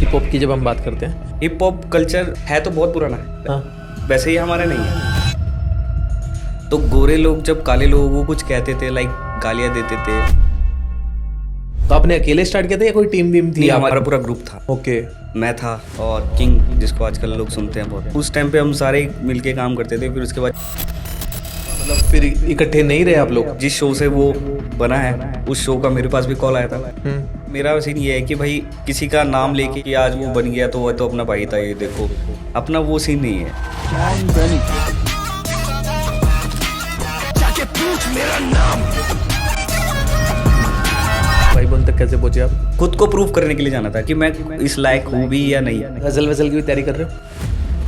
Hip hop की जब हम बात करते हैं? हिप हॉप कल्चर है तो बहुत पुराना है, हाँ, वैसे ही हमारा नहीं है। तो गोरे लोग जब काले लोगों को कुछ कहते थे, लाइक गालियां देते थे। तो आपने अकेले स्टार्ट किया था या कोई टीम वीम थी? नहीं, हमारा पूरा ग्रुप था। ओके। मैं था और किंग, जिसको आजकल लोग सुनते हैं बहुत। उस टाइम पे हम सारे मिलके काम करते थे। फिर उसके बाद मतलब फिर इकट्ठे नहीं रहे आप लोग? जिस शो से वो बना है, उस शो का मेरे पास भी कॉल आया था। मेरा सीन ये है कि भाई किसी का नाम लेके कि आज वो बन गया तो वो तो अपना भाई था, ये देखो, अपना वो सीन नहीं है। भाई बन तक कैसे पहुंचे आप? खुद को प्रूव करने के लिए जाना था कि मैं इस लायक हूँ भी या नहीं। गजल वजल की भी तैयारी कर रहे हो?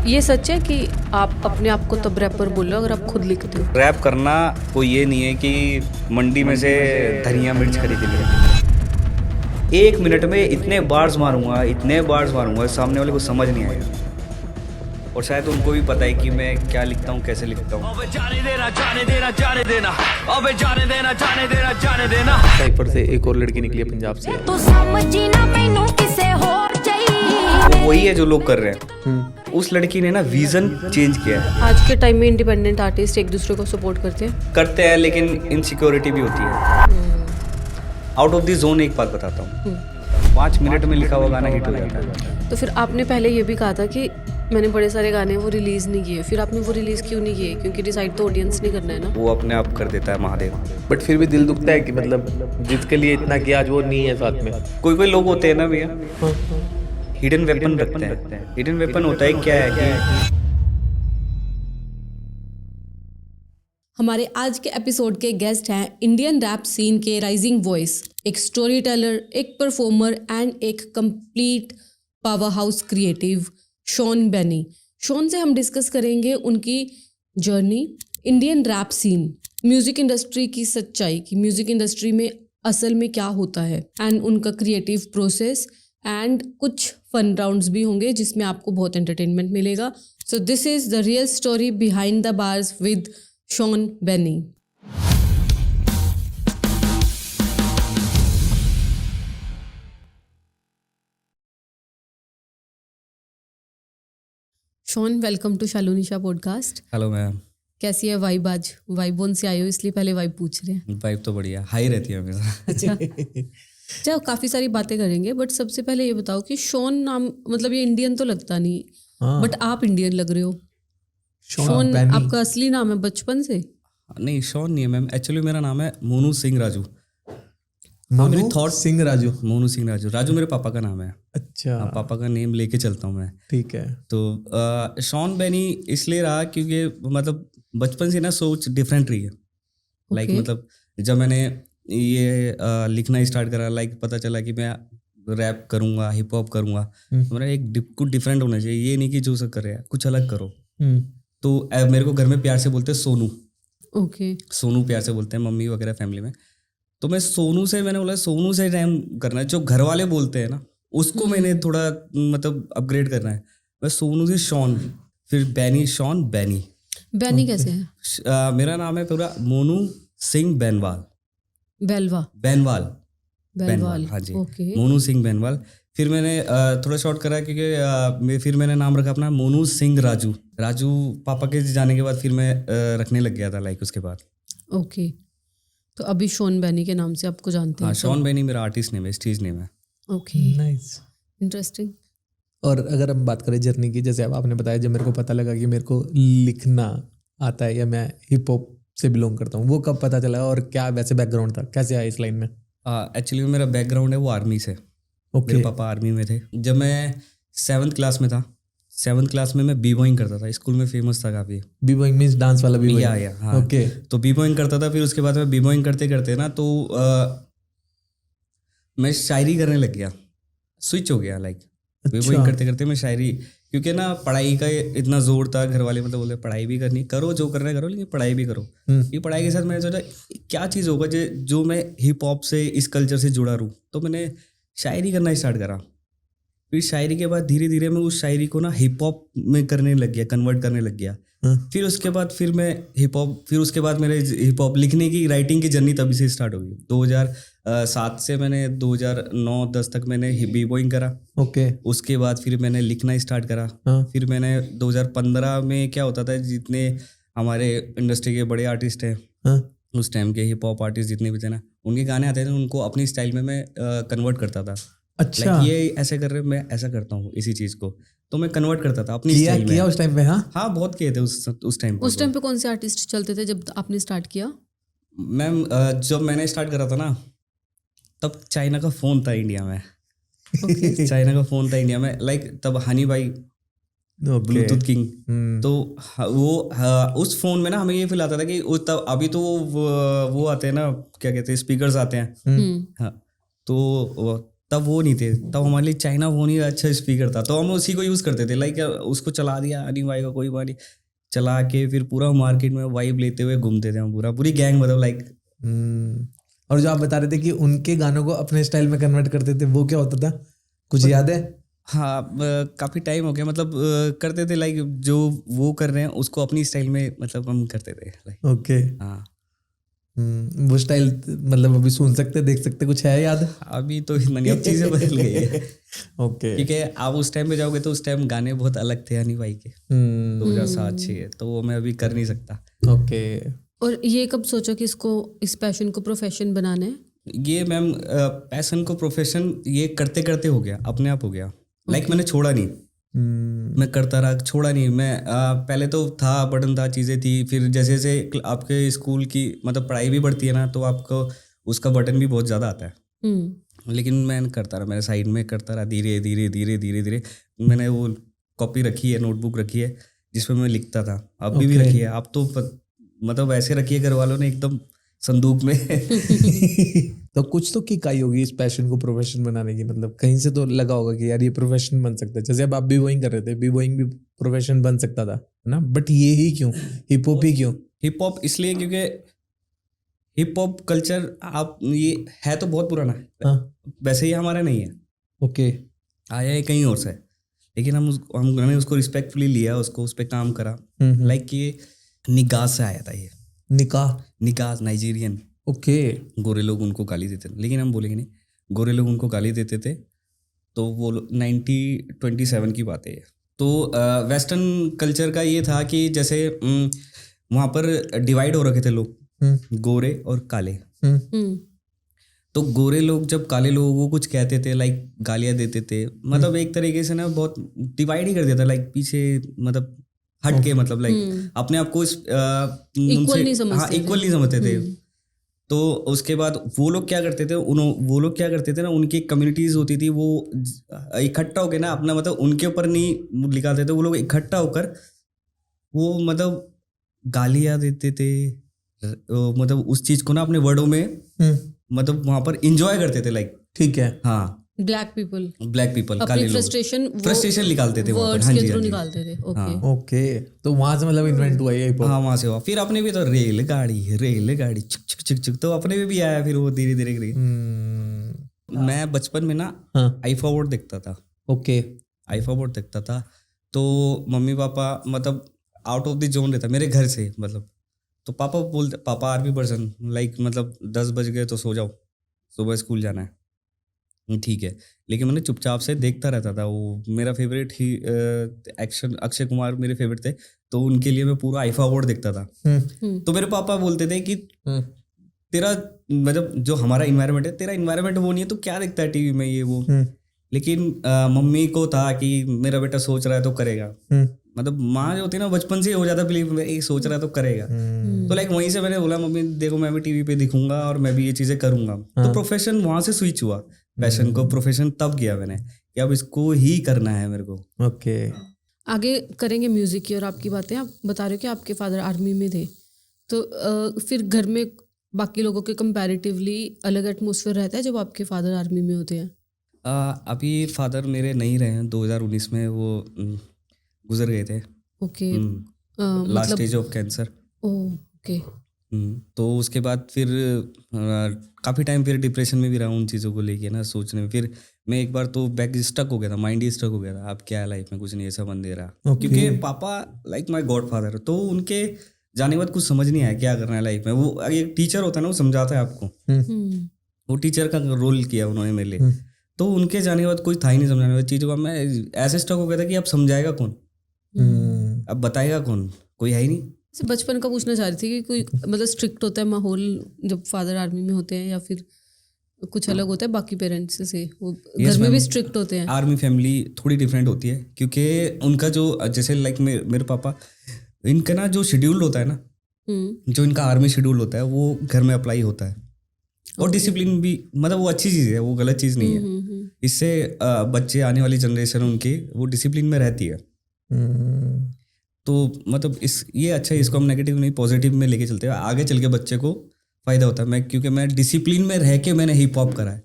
ये सच है कि आप अपने आप को तब रैपर बोल रहे हो अगर आप खुद लिखते हो? रैप करना कोई ये नहीं है कि मंडी में से धनिया मिर्च खरीद लिया। 1 मिनट में इतने बार्स मारूंगा सामने वाले को समझ नहीं आएगा। और शायद उनको भी पता है कि मैं क्या लिखता हूँ, कैसे लिखता हूँ। साइफर से एक और लड़की निकली है पंजाब से। तो समझी ना मैनू किसे होर चाहिए। वो वही है जो लोग कर रहे हैं। उस लड़की ने ना विजन चेंज किया है। आज के टाइम में इंडिपेंडेंट आर्टिस्ट एक दूसरे को सपोर्ट करते हैं। लेकिन इनसिक्योरिटी भी होती है। आउट ऑफ द जोन एक बात बताता हूँ, 5 मिनट में लिखा हुआ गाना हिट हो जाता है। तो फिर आपने पहले ये भी कहा था कि मैंने बड़े सारे गाने वो रिलीज़ नहीं किए, फिर आपने वो रिलीज़ क्यों नहीं किए? क्योंकि डिसाइड तो ऑडियंस नहीं करना है ना। वो अपने आप कर देता है महादेव। बट फिर भी दिल दुखता है कि मतलब जिसके लिए इतना किया आज वो नहीं है साथ में। कोई लोग होते हैं ना भैया, हिडन वेपन रखते हैं। हिडन वेपन होता है क्या है कि हमारे आज के एपिसोड के गेस्ट हैं इंडियन रैप सीन के राइजिंग वॉइस, एक स्टोरी टेलर, एक परफॉर्मर एंड एक complete power house creative, Shawn Benny. Shawn से हम डिस्कस करेंगे उनकी journey, Indian rap scene, music industry की सच्चाई की, म्यूज़िक इंडस्ट्री में असल में क्या होता है, एंड उनका क्रिएटिव प्रोसेस, एंड कुछ फन राउंड्स भी होंगे जिसमें आपको बहुत एंटरटेनमेंट मिलेगा। So this is the real story behind the bars with Shawn Benny. Shawn, welcome to Shalu Nisha podcast. Hello ma'am, कैसी है वाइब आज? वाइबोन से आए हो इसलिए पहले वाइब पूछ रहे हैं। वाइब तो बढ़िया हाई रहती है हमेशा। अच्छा, चलो काफ़ी सारी बातें करेंगे, बट सबसे पहले ये बताओ कि शॉन नाम, मतलब ये इंडियन तो लगता नहीं, बट आप इंडियन लग रहे हो। शॉन आपका असली नाम है बचपन से? नहीं, शॉन नहीं है मैम, एक्चुअली मेरा नाम है मोनू सिंह राजू। मोनू सिंह राजू। मोनू सिंह राजू, राजू मेरे पापा का नाम है। अच्छा, पापा का नेम लेके चलता हूँ मैं। ठीक है। तो शॉन बेनी इसलिए रहा क्योंकि मतलब बचपन से ना सोच डिफरेंट रही है। लाइक मतलब जब मैंने ये लिखना स्टार्ट करा, लाइक पता चला कि मैं रैप करूँगा, हिप हॉप करूँगा, तो मेरा कुछ डिफरेंट होना चाहिए। ये नहीं कि जो सब कर रहे हैं कुछ अलग करो। तो मेरे को घर में प्यार से बोलते हैं सोनू। ओके। सोनू प्यार से बोलते हैं मम्मी वगैरह फैमिली में। तो मैंने बोला सोनू से टाइम करना है, जो घर वाले बोलते हैं ना उसको मैंने थोड़ा मतलब अपग्रेड करना है। मैं सोनू से शॉन, फिर बैनी, शॉन बैनी। बैनी कैसे है? मेरा नाम है पूरा मोनू सिंह बेनवाल। बेनवाल। हाँ जी, मोनू सिंह बेनवाल। फिर मैंने थोड़ा शॉर्ट करा क्योंकि फिर मैंने नाम रखा अपना मोनू सिंह राजू। राजू पापा के जाने के बाद फिर मैं रखने लग गया था, लाइक उसके बाद। ओके, तो अभी शॉन बेनी के नाम से आपको जानते हैं? हाँ, शॉन बेनी मेरा आर्टिस्ट नेम है, स्टेज नेम है। Okay, nice, interesting. और अगर हम बात करें जर्नी की, जैसे अब आपने बताया, जब मेरे को पता लगा कि मेरे को लिखना आता है या मैं हिप हॉप से बिलोंग करता हूँ, वो कब पता चला और क्या वैसे बैकग्राउंड था, कैसे आया इस लाइन में? एक्चुअली मेरा बैकग्राउंड है वो आर्मी से। मेरे पापा आर्मी में थे। जब मैं 7th क्लास में था, 7th क्लास में मैं बी बॉइंग करता था, स्कूल में फेमस था काफ़ी। बी बॉइंग मींस डांस वाला बी बॉइंग? या हाँ। ओके। तो बी बॉइंग करता था। फिर उसके बाद मैं बी बॉइंग करते करते ना तो मैं शायरी करने लग गया, स्विच हो गया। लाइक बी बॉइंग करते करते मैं शायरी, क्योंकि ना पढ़ाई का इतना जोर था, घर वाले मतलब बोले पढ़ाई भी करनी, करो जो करना है करो, लेकिन पढ़ाई भी करो। ये पढ़ाई के साथ मैंने सोचा क्या चीज़ होगा जो मैं हिप हॉप से, इस कल्चर से जुड़ा रहूँ। तो मैंने शायरी करना स्टार्ट करा। फिर शायरी के बाद धीरे धीरे मैं उस शायरी को ना हिप हॉप में करने लग गया, कन्वर्ट करने लग गया। फिर उसके बाद फिर मैं हिप हॉप, फिर उसके बाद मेरे हिप हॉप लिखने की, राइटिंग की जर्नी तभी से स्टार्ट हो गई। 2007 से मैंने 2009-10 तक मैंने बी बॉइंग करा। ओके। उसके बाद फिर मैंने लिखना स्टार्ट करा। फिर मैंने 2015 में क्या होता था, जितने हमारे इंडस्ट्री के बड़े आर्टिस्ट हैं उस टाइम के, हिप हॉप आर्टिस्ट जितने भी थे ना, उनके गाने आते थे, उनको अपनी स्टाइल में मैं कन्वर्ट करता था। अच्छा। Like, ये ऐसे कर रहे, मैं ऐसा करता हूँ इसी चीज को, तो मैं कन्वर्ट करता था अपनी किया स्टाइल में। किया उस टाइम पे? हाँ बहुत किए थे उस टाइम उस टाइम पे कौन से आर्टिस्ट चलते थे जब आपने स्टार्ट किया? मैम जब मैंने स्टार्ट करा था ना, तब चाइना का फोन था इंडिया में। चाइना का फोन था इंडिया में, लाइक तब हनी भाई, ब्लूटूथ किंग। तो उस फोन में ना हमें ये फील आता था कि तब, अभी तो वो आते हैं ना, क्या कहते हैं, स्पीकर्स आते हैं। हाँ, तो तब वो नहीं थे, तब हमारे लिए चाइना फोन ही अच्छा स्पीकर था, तो हम उसी को यूज़ करते थे। लाइक उसको चला दिया हनी भाई का, कोई बात नहीं, चला के फिर पूरा मार्केट में वाइब लेते हुए घूमते थे हम, पूरी गैंग, मतलब लाइक। और जो आप बता रहे थे कि उनके गानों को अपने स्टाइल में कन्वर्ट करते थे, वो क्या होता था, कुछ याद है? हाँ, काफ़ी टाइम हो गया, मतलब करते थे, लाइक जो वो कर रहे हैं उसको अपनी स्टाइल में मतलब हम करते थे, लाइक। ओके। हाँ, वो स्टाइल मतलब अभी सुन सकते, देख सकते, कुछ है याद? अभी तो इतना नहीं, अब चीज़ें बदल गई है। ओके। क्योंकि आप उस टाइम पे जाओगे तो उस टाइम गाने बहुत अलग थे हनी भाई के, 2007-6, तो वो मैं अभी कर नहीं सकता। ओके। और ये कब सोचा कि इसको, इस पैशन को प्रोफेशन बनाना है? ये मैम पैशन को प्रोफेशन ये करते करते हो गया, अपने आप हो गया। लाइक मैंने छोड़ा नहीं, मैं करता रहा, छोड़ा नहीं। मैं पहले तो था, बटन था, चीज़ें थी, फिर जैसे जैसे आपके स्कूल की मतलब पढ़ाई भी बढ़ती है ना, तो आपको उसका बटन भी बहुत ज़्यादा आता है। लेकिन मैं करता रहा, मेरे साइड में करता रहा, धीरे धीरे धीरे धीरे धीरे। मैंने वो कॉपी रखी है, नोटबुक रखी है, जिसमें मैं लिखता था, अभी भी रखी है। अब तो मतलब ऐसे रखी है घर वालों ने एकदम संदूक में। तो कुछ तो किक आई होगी इस पैशन को प्रोफेशन बनाने की, मतलब कहीं से तो लगा होगा कि यार ये प्रोफेशन बन सकता है। जैसे अब आप बी बॉइंग कर रहे थे, बी बॉइंग भी प्रोफेशन बन सकता था, है ना, बट ये ही क्यों, हिप हॉप ही क्यों? हिप हॉप इसलिए क्योंकि हिप हॉप कल्चर, आप ये है तो बहुत पुराना है। हाँ। वैसे ही हमारा नहीं है, ओके। आया है कहीं और से, लेकिन हमने उसको रिस्पेक्टफुली लिया, उसको उस पर काम करा। लाइक ये निगाह से आया था, ये निगाह नाइजीरियन। ओके। गोरे लोग उनको गाली देते थे, लेकिन हम बोलेंगे नहीं, गोरे लोग उनको गाली देते थे। तो वो 1927 की बात है ये। तो वेस्टर्न कल्चर का ये था कि जैसे वहाँ पर डिवाइड हो रखे थे लोग, गोरे और काले। तो गोरे लोग जब काले लोगों को कुछ कहते थे, लाइक गालियाँ देते थे, मतलब एक तरीके से ना बहुत डिवाइड ही कर देता, लाइक पीछे, मतलब हट के, मतलब लाइक अपने आप को इक्वल नहीं समझते थे। तो उसके बाद वो लोग क्या करते थे, ना, उनकी कम्युनिटीज होती थी, वो इकट्ठा होकर ना अपना, मतलब उनके ऊपर नहीं लिखाते थे, वो लोग इकट्ठा होकर वो मतलब गालियाँ देते थे, मतलब उस चीज को ना अपने वर्डों में मतलब वहां पर एंजॉय करते थे, लाइक। ठीक है। हाँ, ब्लैक पीपल काले लोग फ्रस्ट्रेशन निकालते थे वहाँ पर। हाँ जी, निकालते थे। ओके। तो वहां से मतलब इन्वेंट हुआ ये? हाँ, वहां से हुआ। फिर अपने भी तो रेलगाड़ी चुक चुक चुक चुक, तो अपने भी आया फिर वो धीरे धीरे करके। मैं बचपन में ना आई फॉरवर्ड देखता था। ओके। आई फॉरवर्ड देखता था, तो मम्मी पापा मतलब आउट ऑफ द जोन रहता मेरे घर से, मतलब। तो पापा आर्मी पर्सन, लाइक मतलब 10 बज गए तो सो जाओ, सुबह स्कूल जाना है, ठीक है। लेकिन मैंने चुपचाप से देखता रहता था। वो मेरा फेवरेट ही एक्शन, अक्षय कुमार मेरे फेवरेट थे, तो उनके लिए मैं पूरा आई फॉरवर्ड देखता था। तो मेरे पापा बोलते थे कि तेरा मतलब जो हमारा इन्वायरमेंट है, तेरा इन्वायरमेंट वो नहीं है, तो क्या देखता है टीवी में ये वो। लेकिन मम्मी को था कि मेरा बेटा सोच रहा है तो करेगा, मतलब माँ जो होती है ना, बचपन से हो जाता बिलीव, ये सोच रहा है तो करेगा। तो लाइक वहीं से मैंने बोला, मम्मी देखो मैं भी टीवी पे दिखूंगा और मैं भी ये चीजें करूंगा। तो प्रोफेशन वहां से स्विच हुआ, पैशन को प्रोफेशन तब किया मैंने कि अब इसको ही करना है मेरे को। ओके। आगे करेंगे म्यूजिक की और आपकी बातें। आप बता रहे हो कि आपके फादर आर्मी में थे, तो फिर घर में बाकी लोगों के कंपैरेटिवली अलग एटमॉस्फेयर रहता है जब आपके फादर आर्मी में होते हैं? अभी फादर मेरे नहीं रहे हैं, 2019 में वो गुजर गए थे। Okay. Last stage of cancer. Okay. तो उसके बाद फिर काफ़ी टाइम फिर डिप्रेशन में भी रहा उन चीज़ों को लेके ना, सोचने में। फिर मैं एक बार तो बैक स्टक हो गया था, माइंड ही स्टक हो गया था, अब क्या है लाइफ में, कुछ नहीं ऐसा बन दे रहा। Okay. क्योंकि पापा लाइक माई गॉड फादर, तो उनके जाने के बाद कुछ समझ नहीं आया क्या करना है लाइफ में। वो एक टीचर होता है ना, वो समझाता है आपको, वो टीचर का रोल किया उन्होंने मेरे लिए। तो उनके जाने के बाद कोई था ही नहीं समझाने वाली चीज़ों का। मैं ऐसे स्टक हो गया था कि अब समझाएगा कौन, अब बताएगा कौन, कोई है ही नहीं। बचपन का पूछना चाह रही थी कि कोई मतलब स्ट्रिक्ट होता है माहौल जब फादर आर्मी में होते हैं, या फिर कुछ अलग होता है बाकी पेरेंट्स से? वो घर में भी स्ट्रिक्ट होते हैं? आर्मी फैमिली थोड़ी डिफरेंट होती है, क्योंकि उनका जो जैसे लाइक मेरे पापा, इनका ना जो शेड्यूल होता है ना, जो इनका आर्मी शेड्यूल होता है वो घर में अप्लाई होता है। और डिसिप्लिन भी, मतलब वो अच्छी चीज़ है, वो गलत चीज़ नहीं है। इससे बच्चे, आने वाली जनरेशन उनकी वो डिसिप्लिन में रहती है। तो मतलब ये अच्छा है, इसको हम नेगेटिव नहीं पॉजिटिव में लेके चलते हैं, आगे चल के बच्चे को फ़ायदा होता है। क्योंकि मैं डिसिप्लिन में रह के मैंने हिप हॉप करा है,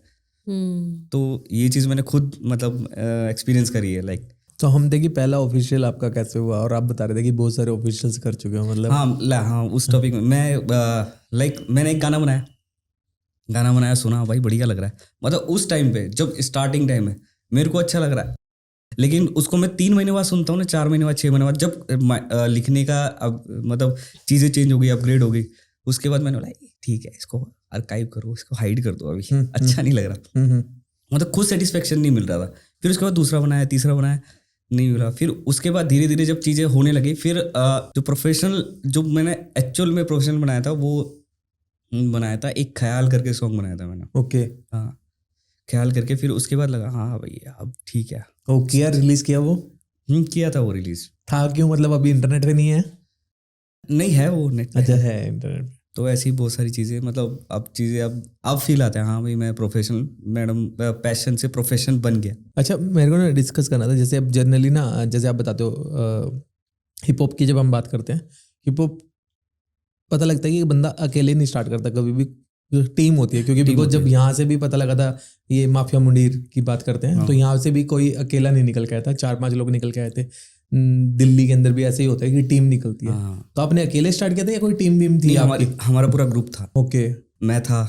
तो ये चीज़ मैंने खुद मतलब एक्सपीरियंस करी है लाइक। तो हम देखिए पहला ऑफिशियल आपका कैसे हुआ, और आप बता रहे थे कि बहुत सारे ऑफिशियल्स कर चुके हो मतलब। हाँ, उस टॉपिक में मैं लाइक मैंने एक गाना बनाया, सुना, भाई बढ़िया लग रहा है। मतलब उस टाइम पे जब स्टार्टिंग टाइम है मेरे को अच्छा लग रहा है, लेकिन उसको मैं 3 महीने बाद सुनता हूँ ना, 4 महीने बाद, 6 महीने बाद, जब लिखने का अब मतलब चीज़ें चेंज हो गई, अपग्रेड हो गई, उसके बाद मैंने बोला ठीक है, इसको आर्काइव करो, इसको हाइड कर दो, अभी अच्छा नहीं लग रहा। मतलब खुद सेटिस्फेक्शन नहीं मिल रहा था। फिर उसके बाद दूसरा बनाया, तीसरा बनाया, नहीं मिला। फिर उसके बाद धीरे धीरे जब चीज़ें होने लगी, फिर जो प्रोफेशनल, जो मैंने एक्चुअल में प्रोफेशनल बनाया था, वो बनाया था एक ख्याल करके सॉन्ग बनाया था मैंने। ओके। हाँ, ख्याल करके। फिर उसके बाद लगा हाँ भाई अब ठीक है। ओके यार, रिलीज किया वो? किया था वो, रिलीज था क्यों, मतलब अभी इंटरनेट पे नहीं है? नहीं है वो नेट। अच्छा, है इंटरनेट पे। तो ऐसी बहुत सारी चीज़ें, मतलब अब चीज़ें अब फील आता है हाँ भाई मैं प्रोफेशनल, मैडम पैशन से प्रोफेशन बन गया। अच्छा, मेरे को ना डिस्कस करना था, जैसे अब जनरली ना, जैसे आप बताते हो हिप हॉप की जब हम बात करते हैं, हिप हॉप पता लगता है कि बंदा अकेले नहीं स्टार्ट करता, कभी भी टीम होती है। क्योंकि बिकॉज जब यहाँ से भी पता लगा था, ये माफिया मुंडीर की बात करते हैं, तो यहाँ से भी कोई अकेला नहीं निकल के आया था, 4-5 लोग निकल के आए थे। दिल्ली के अंदर भी ऐसे ही होता है कि टीम निकलती है। तो आपने अकेले स्टार्ट किया था या कोई टीम वीम थी? हमारा पूरा ग्रुप था। ओके। मैं था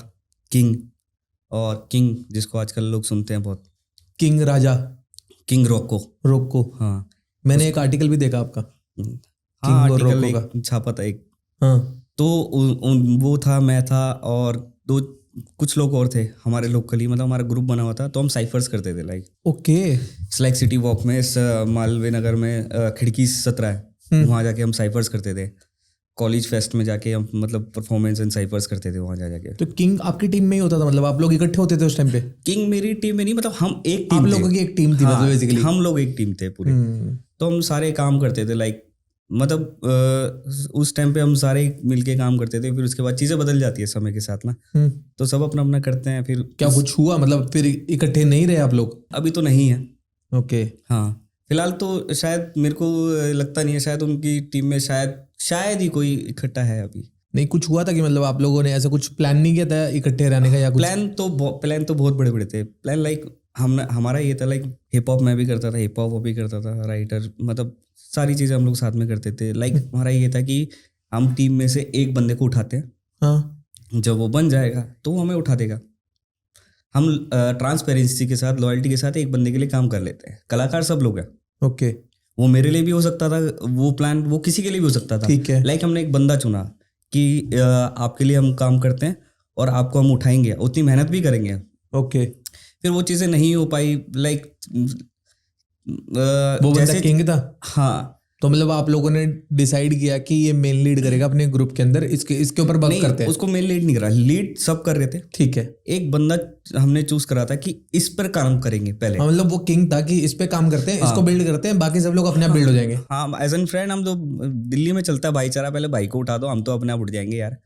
किंग, और किंग जिसको आजकल लोग सुनते हैं बहुत, किंग राजा, किंग रोको। हाँ, मैंने एक आर्टिकल भी देखा आपका, हाँ, आर्टिकल एक छापा था एक। हाँ, तो वो था, मैं था, और कुछ लोग और थे हमारे लोकली, मतलब हमारा ग्रुप बना हुआ था। तो हम साइफर्स करते थे like. Okay. Like city walk में, मालवीय नगर में खिड़की 17 है, वहाँ जाके हम साइफर्स करते थे। कॉलेज फेस्ट में जाके हम मतलब परफॉर्मेंस एंड साइफर्स करते थे वहाँ जाके। तो किंग आपकी टीम में ही होता था, मतलब आप लोग इकट्ठे होते थे उस टाइम पे? किंग मेरी टीम में नहीं, मतलब हम एक टीम, आप लोगों की एक टीम थी, मतलब बेसिकली हम लोग एक टीम थे पूरे। तो हम सारे काम करते थे लाइक, मतलब उस टाइम पे हम सारे मिलके काम करते थे। फिर उसके बाद चीज़ें बदल जाती है समय के साथ ना, तो सब अपना अपना करते हैं। फिर क्या कुछ हुआ, मतलब फिर इकट्ठे नहीं रहे आप लोग? अभी तो नहीं है। ओके। हाँ, फिलहाल तो शायद मेरे को लगता नहीं है, शायद उनकी टीम में शायद ही कोई इकट्ठा है अभी। नहीं, कुछ हुआ था कि मतलब आप लोगों ने ऐसा कुछ प्लान नहीं किया था इकट्ठे रहने का, या कुछ? प्लान तो बहुत बड़े बड़े थे। प्लान लाइक हमारा ये था लाइक, हिप हॉप मैं भी करता था, हिप हॉप भी करता था, राइटर, मतलब सारी चीज़ें हम लोग साथ में करते थे। लाइक हमारा ये था कि हम टीम में से एक बंदे को उठाते हैं, हाँ, जब वो बन जाएगा तो वो हमें उठा देगा। हम ट्रांसपेरेंसी के साथ, लॉयल्टी के साथ एक बंदे के लिए काम कर लेते हैं। कलाकार सब लोग हैं। ओके। वो मेरे लिए भी हो सकता था, वो प्लान वो किसी के लिए भी हो सकता था। ठीक है। लाइक हमने एक बंदा चुना कि आपके लिए हम काम करते हैं और आपको हम उठाएंगे, उतनी मेहनत भी करेंगे। ओके। फिर वो चीज़ें नहीं हो पाई, लाइक वो बंदा किंग था? हाँ। तो मतलब आप लोगों ने डिसाइड किया कि ये मेन लीड करेगा अपने ग्रुप के अंदर, इसके ऊपर वर्क करते हैं? उसको मेन लीड नहीं करा, लीड सब कर रहे थे। ठीक है। एक बंदा हमने चूज करा था कि इस पर काम करेंगे पहले। हाँ, मतलब वो किंग था कि इस पे काम करते हैं, इसको बिल्ड करते हैं, बाकी सब लोग अपने आप बिल्ड हो जाएंगे। हाँ, एज एन फ्रेंड हम तो, दिल्ली में चलता है भाईचारा, पहले भाई को उठा दो, हम तो अपने आप उठ जाएंगे यार।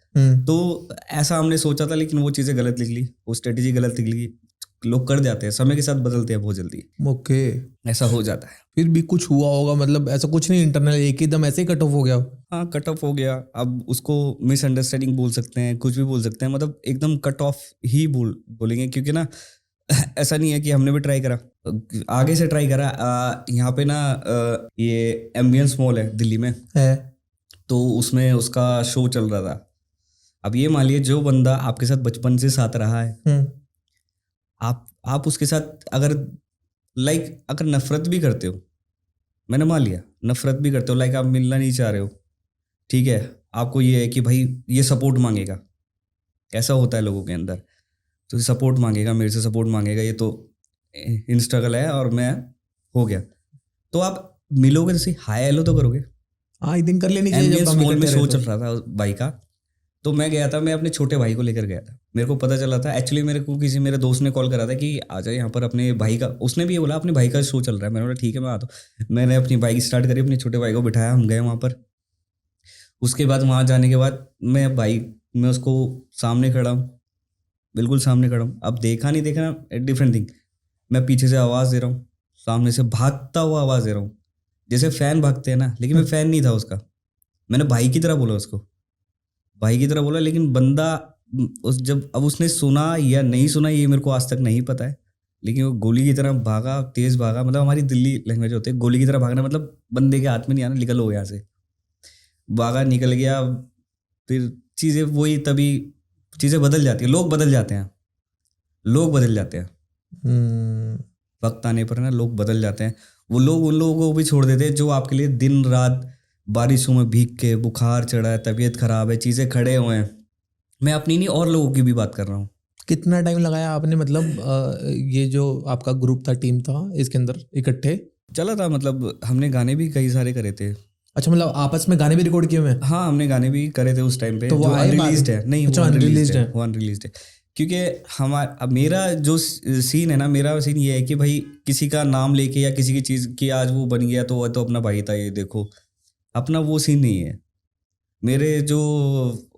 तो ऐसा हमने सोचा था, लेकिन वो चीज़ें गलत निकली, वो स्ट्रेटेजी गलत निकली। लोग कर जाते हैं, समय के साथ बदलते हैं बहुत जल्दी। ओके। ऐसा हो जाता है। फिर भी कुछ हुआ होगा, मतलब ऐसा कुछ नहीं इंटरनल एक ही दम ऐसे ही कट ऑफ हो गया? हाँ, कट ऑफ हो गया। अब उसको मिसअंडरस्टैंडिंग बोल सकते हैं, कुछ भी बोल सकते हैं, मतलब एकदम कट ऑफ ही बोलेंगे। क्योंकि ना ऐसा नहीं है कि हमने भी ट्राई करा, आगे से ट्राई करा। यहाँ पे ना ये एम्बियंस मॉल है दिल्ली में है, तो उसमें उसका शो चल रहा था। अब ये मान लीजिए जो बंदा आपके साथ बचपन से साथ रहा है, हम्म, आप उसके साथ अगर अगर नफरत भी करते हो, मैंने मान लिया नफरत भी करते हो, आप मिलना नहीं चाह रहे हो, ठीक है, आपको ये है कि भाई ये सपोर्ट मांगेगा, ऐसा होता है लोगों के अंदर, तो सपोर्ट मांगेगा, मेरे से सपोर्ट मांगेगा, ये तो इंस्ट्रगल है और मैं हो गया, तो आप मिलोगे तो सही, हाय हेलो तो करोगे। आई थिंक कर लेनी चाहिए एम्बियंस जब हम मॉल में इकट्ठे शो रहते चल रहा था भाई का, तो मैं गया था, मैं अपने छोटे भाई को लेकर गया था, मेरे को पता चला था एक्चुअली, मेरे को किसी मेरे दोस्त ने कॉल करा था कि आ जाए यहाँ पर अपने भाई का, उसने भी ये बोला अपने भाई का शो चल रहा है, मैंने बोला ठीक है मैं आता हूँ, मैंने अपनी बाइक स्टार्ट करी, अपने छोटे भाई को बिठाया, हम गए वहाँ पर। उसके बाद वहाँ जाने के बाद मैं उसको सामने खड़ा हूँ, बिल्कुल सामने खड़ा हूँ, अब देखा नहीं देखना डिफरेंट थिंग, मैं पीछे से आवाज़ दे रहा हूँ, सामने से भागता हुआ आवाज़ दे रहा हूँ, जैसे फ़ैन भागते हैं ना, लेकिन मैं फ़ैन नहीं था उसका, मैंने भाई की तरह बोला उसको, भाई की तरह बोला, लेकिन बंदा अब उसने सुना या नहीं सुना ये मेरे को आज तक नहीं पता है, लेकिन वो गोली की तरह भागा, तेज़ भागा, मतलब हमारी दिल्ली लैंग्वेज होती है, गोली की तरह भागना मतलब बंदे के हाथ में नहीं आना, निकल हो यहाँ से, भागा, निकल गया। फिर चीज़ें वही, तभी चीज़ें बदल जाती है, लोग बदल जाते हैं, लोग बदल जाते हैं, हम्म, वक्त आने पर ना लोग बदल जाते हैं, वो लोग उन लोगों को भी छोड़ देते हैं जो आपके लिए दिन रात बारिशों में भीग के, बुखार चढ़ा है, तबीयत खराब है, चीज़ें खड़े हुए हैं, मैं अपनी नहीं और लोगों की भी बात कर रहा हूँ। कितना टाइम लगाया आपने मतलब ये जो आपका ग्रुप था, टीम था, इसके अंदर इकट्ठे? चला था, मतलब हमने गाने भी कई सारे करे थे। अच्छा, मतलब आपस में गाने भी रिकॉर्ड किए हुए हैं? हाँ, हमने गाने भी करे थे उस टाइम पे, तो वो जो आए अनरिलीज्ड बाद- है, नहीं अच्छा, वो unreleased है। वो अनरिलीज्ड है, क्योंकि अब मेरा जो सीन है ना, मेरा सीन ये है कि भाई किसी का नाम लेके या किसी की चीज़ की आज वो बन गया तो वो तो अपना भाई था, ये देखो, अपना वो सीन नहीं है। मेरे जो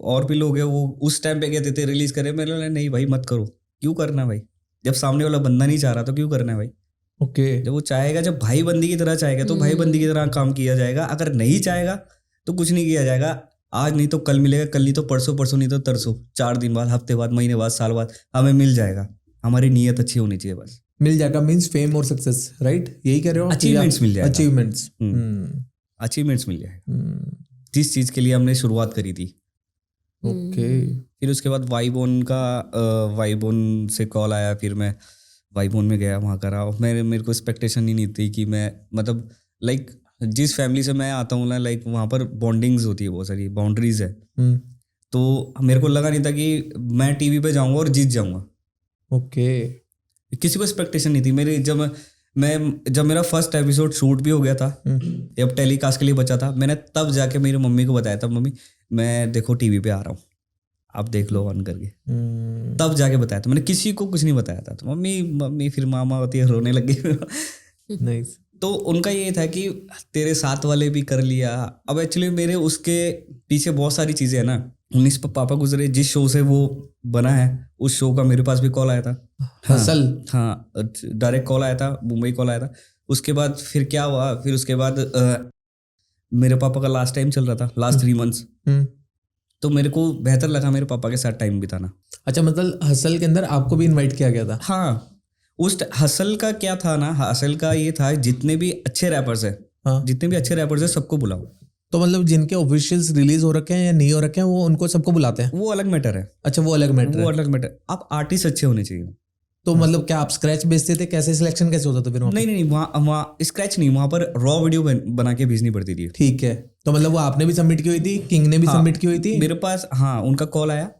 और भी लोग हैं वो उस टाइम पे कहते थे रिलीज करें, मैंने बोला नहीं भाई मत करो, क्यों करना भाई, जब सामने वाला बंदा नहीं चाह रहा तो क्यों करना है भाई, ओके। जब वो चाहेगा, जब भाई बंदी की तरह चाहेगा तो भाई बंदी की तरह काम किया जाएगा, अगर नहीं चाहेगा तो कुछ नहीं किया जाएगा, आज नहीं तो कल मिलेगा, कल नहीं तो परसों, परसों नहीं तो तरसों, 4 दिन बाद, हफ्ते बाद, महीने बाद, साल बाद हमें मिल जाएगा, हमारी नीयत अच्छी होनी चाहिए बस। मिल जाएगा मीन्स फेम और सक्सेस, राइट? यही कह रहे हो? Achievements मिल जाएगा। अचीवमेंट्स। अचीवमेंट्स मिल जाएगा, जिस चीज़ के लिए हमने शुरुआत करी थी। ओके। फिर उसके बाद वाईबोन से कॉल आया, फिर मैं वाईबोन में गया, वहाँ करा, मेरे को एक्सपेक्टेशन ही नहीं थी कि मैं मतलब जिस फैमिली से मैं आता हूँ ना, वहाँ पर बॉन्डिंग्स होती है, बहुत सारी बाउंड्रीज है, तो मेरे को लगा नहीं था कि मैं टीवी पे जाऊँगा और जीत जाऊँगा। ओके। किसी को एक्सपेक्टेशन नहीं थी मेरी, जब मेरा फर्स्ट एपिसोड शूट भी हो गया था, जब टेलीकास्ट के लिए बचा था, मैंने तब जाके मेरी मम्मी को बताया था, मम्मी मैं देखो टीवी पे आ रहा हूँ, आप देख लो ऑन करके, तब जाके बताया था, मैंने किसी को कुछ नहीं बताया था, तो मम्मी फिर मामा होती है, रोने लग गई। नाइस। तो उनका ये था कि तेरे साथ वाले भी कर लिया। अब एक्चुअली मेरे उसके पीछे बहुत सारी चीज़ें हैं ना, 19 पर पापा गुजरे, जिस शो से वो बना है उस शो का मेरे पास भी कॉल आया था, हसल। हाँ डायरेक्ट कॉल आया था, मुंबई कॉल आया था। उसके बाद फिर क्या हुआ, फिर उसके बाद मेरे पापा का लास्ट टाइम चल रहा था, लास्ट 3 मंथ्स, तो मेरे को बेहतर लगा मेरे पापा के साथ टाइम बिताना। अच्छा, मतलब हसल के अंदर आपको भी इनवाइट किया गया था? हाँ, हसल का क्या था ना, हसल का ये था जितने भी अच्छे रैपर्स हैं, हाँ। जितने भी अच्छे रैपर्स हैं सबको बुलाओ। तो मतलब जिनके ऑफिशियल्स रिलीज हो रखे हैं या नहीं हो रखे हैं, वो उनको सबको बुलाते हैं? वो अलग मैटर है, अच्छा, वो अलग मैटर वो है। अलग मैटर। आप आर्टिस्ट अच्छे होने चाहिए। तो मतलब क्या आप स्क्रैच बेचते थे? कैसे सिलेक्शन कैसे होता था फिर वहाँ पे? नहीं, वहाँ स्क्रैच नहीं, वहाँ पर रॉ वीडियो बना के भेजनी पड़ती थी। ठीक है, तो मतलब वो आपने भी सबमिट की हुई थी, किंग ने भी हाँ, सबमिट की हुई थी? मेरे पास, हाँ, उनका कॉल आया,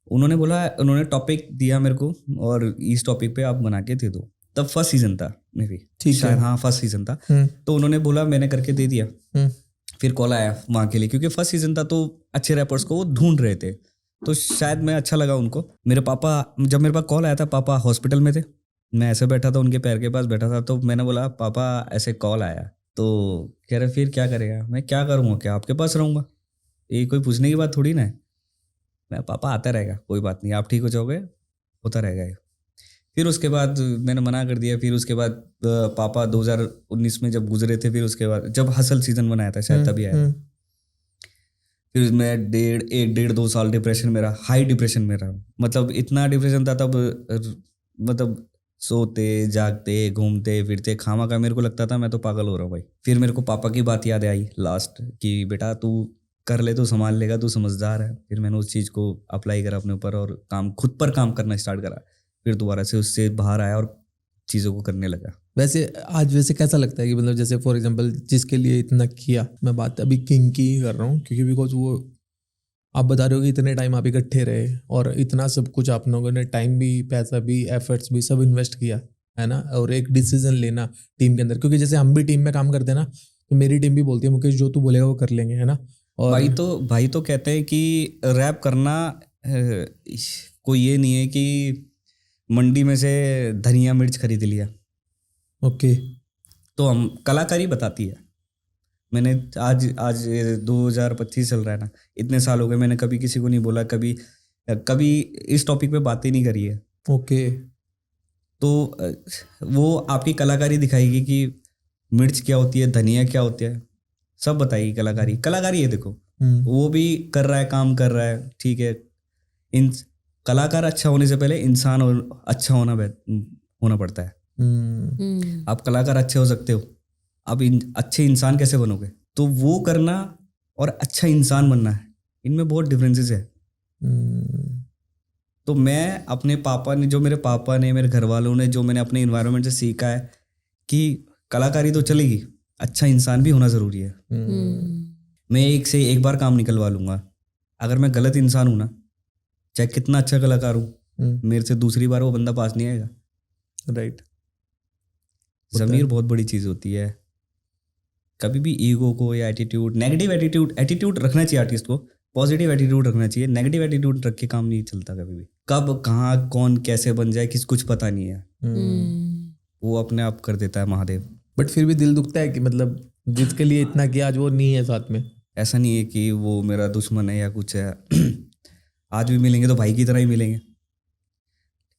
उन्होंने टॉपिक दिया मेरे को, और इस टॉपिक पे आप बना के दे दो। तब फर्स्ट सीजन था मे बी, ठीक है। हाँ फर्स्ट सीजन था। तो उन्होंने बोला, मैंने करके दे दिया। फिर कॉल आया वहाँ के लिए, क्योंकि फर्स्ट सीजन था तो अच्छे रैपर्स को वो ढूंढ रहे थे, तो शायद मैं अच्छा लगा उनको। मेरे पापा, जब मेरे पास कॉल आया था, पापा हॉस्पिटल में थे, मैं ऐसे बैठा था, उनके पैर के पास बैठा था, तो मैंने बोला पापा ऐसे कॉल आया, तो कह रहे फिर क्या करेगा? मैं क्या करूँगा, क्या आपके पास रहूँगा, ये कोई पूछने की बात थोड़ी ना है। मैं पापा आता रहेगा, कोई बात नहीं, आप ठीक हो जाओगे, होता रहेगा ये। फिर उसके बाद मैंने मना कर दिया। फिर उसके बाद पापा 2019 में जब गुजरे थे, फिर उसके बाद जब हसल सीजन बनाया था शायद तभी आया। फिर मैं 1.5-2 साल डिप्रेशन में रहा, हाई डिप्रेशन में रहा, मतलब इतना डिप्रेशन था तब, मतलब सोते जागते घूमते फिरते खामा का मेरे को लगता था मैं तो पागल हो रहा हूँ भाई। फिर मेरे को पापा की बात याद आई लास्ट, कि बेटा तू कर ले तो संभाल लेगा, तू समझदार है। फिर मैंने उस चीज़ को अप्लाई करा अपने ऊपर और खुद पर काम करना स्टार्ट करा। फिर दोबारा से उससे बाहर आया और चीज़ों को करने लगा। वैसे आज वैसे कैसा लगता है कि मतलब जैसे फॉर एग्जांपल जिसके लिए इतना किया, मैं बात अभी किंग की ही कर रहा हूँ क्योंकि बिकॉज वो आप बता रहे हो कि इतने टाइम आप इकट्ठे रहे और इतना सब कुछ आप लोगों ने टाइम भी, पैसा भी, एफर्ट्स भी सब इन्वेस्ट किया है ना, और एक डिसीजन लेना टीम के अंदर, क्योंकि जैसे हम भी टीम में काम करते हैं ना, तो मेरी टीम भी बोलती है मुकेश जो तू बोलेगा वो कर लेंगे, है ना। और भाई तो कहते हैं कि रैप करना कोई ये नहीं है कि मंडी में से धनिया मिर्च खरीद लिया। ओके, तो हम कलाकारी बताती है। मैंने आज 2025 चल रहा है ना, इतने साल हो गए, मैंने कभी किसी को नहीं बोला, कभी इस टॉपिक पे बातें नहीं करी है। ओके, तो वो आपकी कलाकारी दिखाएगी कि मिर्च क्या होती है, धनिया क्या होती है, सब बताएगी। कलाकारी है। देखो वो भी कर रहा है, काम कर रहा है, ठीक है। कलाकार अच्छा होने से पहले इंसान अच्छा होना पड़ता है। आप कलाकार अच्छे हो सकते हो, आप अच्छे इंसान कैसे बनोगे? तो वो करना और अच्छा इंसान बनना है, इनमें बहुत डिफरेंसेस है। तो मैं अपने पापा ने, जो मेरे पापा ने, मेरे घर वालों ने, जो मैंने अपने इन्वायरमेंट से सीखा है कि कलाकारी तो चलेगी, अच्छा इंसान भी होना ज़रूरी है। मैं एक से एक बार काम निकलवा लूँगा। अगर मैं गलत इंसान हूँ ना, चाहे कितना अच्छा कलाकार हूँ, मेरे से दूसरी बार वो बंदा पास नहीं आएगा। राइट। ज़मीर बहुत बड़ी चीज़ होती है। कभी भी ईगो को या नेगेटिव एटीट्यूड रखना चाहिए आर्टिस्ट को। पॉजिटिव एटीट्यूड रखना चाहिए। नेगेटिव एटीट्यूड रख के काम नहीं चलता कभी भी। कब कहाँ कौन कैसे बन जाए कुछ पता नहीं है। वो अपने आप कर देता है महादेव। बट फिर भी दिल दुखता है कि मतलब जिसके लिए इतना किया आज वो नहीं है साथ में। ऐसा नहीं है कि वो मेरा दुश्मन है या कुछ है। आज भी मिलेंगे तो भाई की तरह ही मिलेंगे।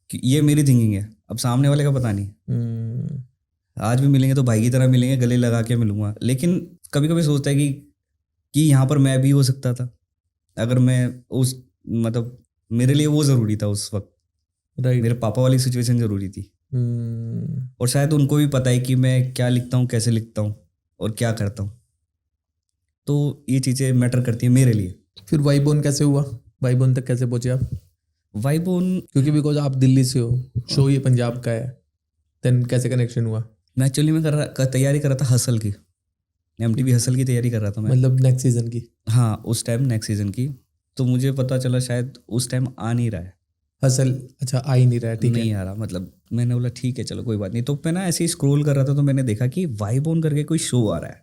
ये मेरी थिंकिंग है, अब सामने वाले का पता नहीं। आज भी मिलेंगे तो भाई की तरह मिलेंगे, गले लगा के मिलूंगा। लेकिन कभी कभी सोचता है कि यहाँ पर मैं भी हो सकता था, अगर मैं उस मतलब मेरे लिए वो ज़रूरी था उस वक्त। राइट। मेरे पापा वाली सिचुएशन ज़रूरी थी। और शायद उनको भी पता है कि मैं क्या लिखता हूँ, कैसे लिखता हूँ और क्या करता हूँ। तो ये चीज़ें मैटर करती हैं मेरे लिए। फिर वाईबोन कैसे हुआ? वाईबोन तक कैसे पहुँचे आप? वाईबोन क्योंकि बिकॉज आप दिल्ली से हो, शो ये पंजाब का है, देन कैसे कनेक्शन हुआ? मैं एक्चुअली में तैयारी कर रहा था हसल की, MTV हसल की तैयारी कर रहा था मैं। मतलब नेक्स्ट सीजन की? हाँ, उस टाइम नेक्स्ट सीजन की। तो मुझे पता चला शायद उस टाइम आ नहीं रहा है हसल। अच्छा, आ ही नहीं रहा है, ठीक है। नहीं आ रहा, मतलब मैंने बोला ठीक है चलो कोई बात नहीं। तो मैं ना ऐसे ही स्क्रॉल कर रहा था, तो मैंने देखा कि वाईबोन करके कोई शो आ रहा है।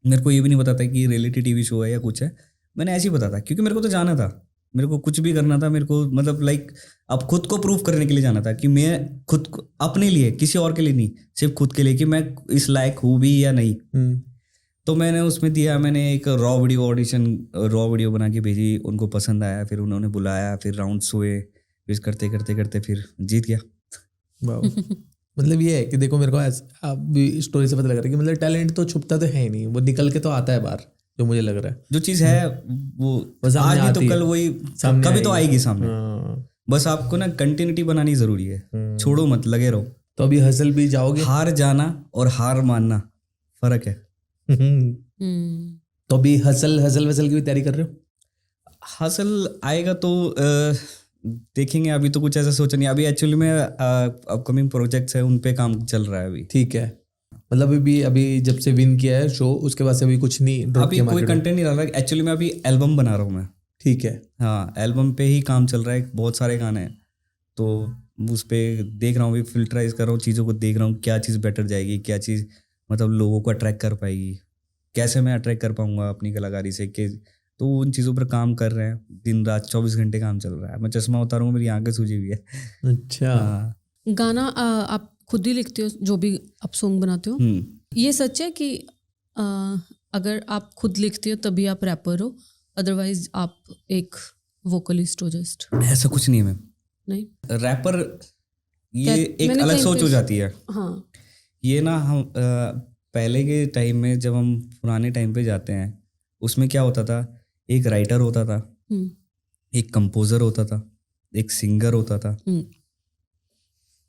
मेरे को ये भी नहीं पता था कि रियलिटी TV शो है या कुछ है। मैंने ऐसे ही पता था क्योंकि मेरे को तो जाना था, मेरे को कुछ भी करना था। मेरे को मतलब लाइक अब खुद को प्रूव करने के लिए जाना था कि मैं खुद को, अपने लिए, किसी और के लिए नहीं, सिर्फ खुद के लिए कि मैं इस लायक हूँ भी या नहीं। तो मैंने उसमें दिया, मैंने एक रॉ वीडियो बना के भेजी, उनको पसंद आया, फिर उन्होंने बुलाया, फिर राउंड्स हुए, फिर करते करते करते फिर जीत गया। मतलब ये है कि देखो मेरे को आप भी स्टोरी से पता लग रहा है कि मतलब टैलेंट तो छुपता तो है ही नहीं, वो निकल के तो आता है बाहर, जो मुझे लग रहा है। जो चीज़ है वो आज नहीं तो कल वही कभी तो आएगी सामने। बस आपको ना कंटिन्यूटी बनानी जरूरी है, छोड़ो मत, लगे रहो। तो अभी हसल भी जाओगे? हार जाना और हार मानना फर्क है। तो अभी हसल वसल की भी तैयारी कर रहे हो? हसल आएगा तो देखेंगे। अभी तो कुछ ऐसा सोचा नहीं। अभी एक्चुअली में अपकमिंग प्रोजेक्ट्स है, उन पे काम चल रहा है अभी। ठीक है। मतलब अभी जब से विन किया है शो, उसके बाद से अभी कुछ नहीं ड्रॉप अभी किया? कोई कंटेंट नहीं डाल रहा एक्चुअली में। अभी एल्बम बना रहा हूँ मैं। ठीक है। हाँ, एल्बम पे ही काम चल रहा है, बहुत सारे गाने हैं। तो उस पर देख रहा हूँ, अभी फिल्टराइज कर रहा हूँ चीज़ों को, देख रहा हूँ क्या चीज़ बेटर जाएगी, क्या चीज़ मतलब लोगों को अट्रैक्ट कर पाएगी, कैसे मैं अट्रैक्ट कर पाऊँगा अपनी कलाकारी से। तो उन चीज़ों पर काम कर रहे हैं, दिन रात 24 घंटे काम चल रहा है। मैं चश्मा उतारूँ, मेरी आंखें सूजी हुई है। अच्छा। गाना आप खुद ही लिखते हो, जो भी आप सॉन्ग बनाते हो? ये सच है कि अगर आप खुद लिखते हो तभी आप रैपर हो, अदरवाइज आप एक वोकलिस्ट हो? जस्ट ऐसा कुछ नहीं है मैम। नहीं, रैपर ये एक अलग सोच हो जाती है। हाँ, ये ना हम पहले के टाइम में, जब हम पुराने टाइम पे जाते हैं, उसमें क्या होता था, एक राइटर होता था, एक कंपोजर होता था, एक सिंगर होता था,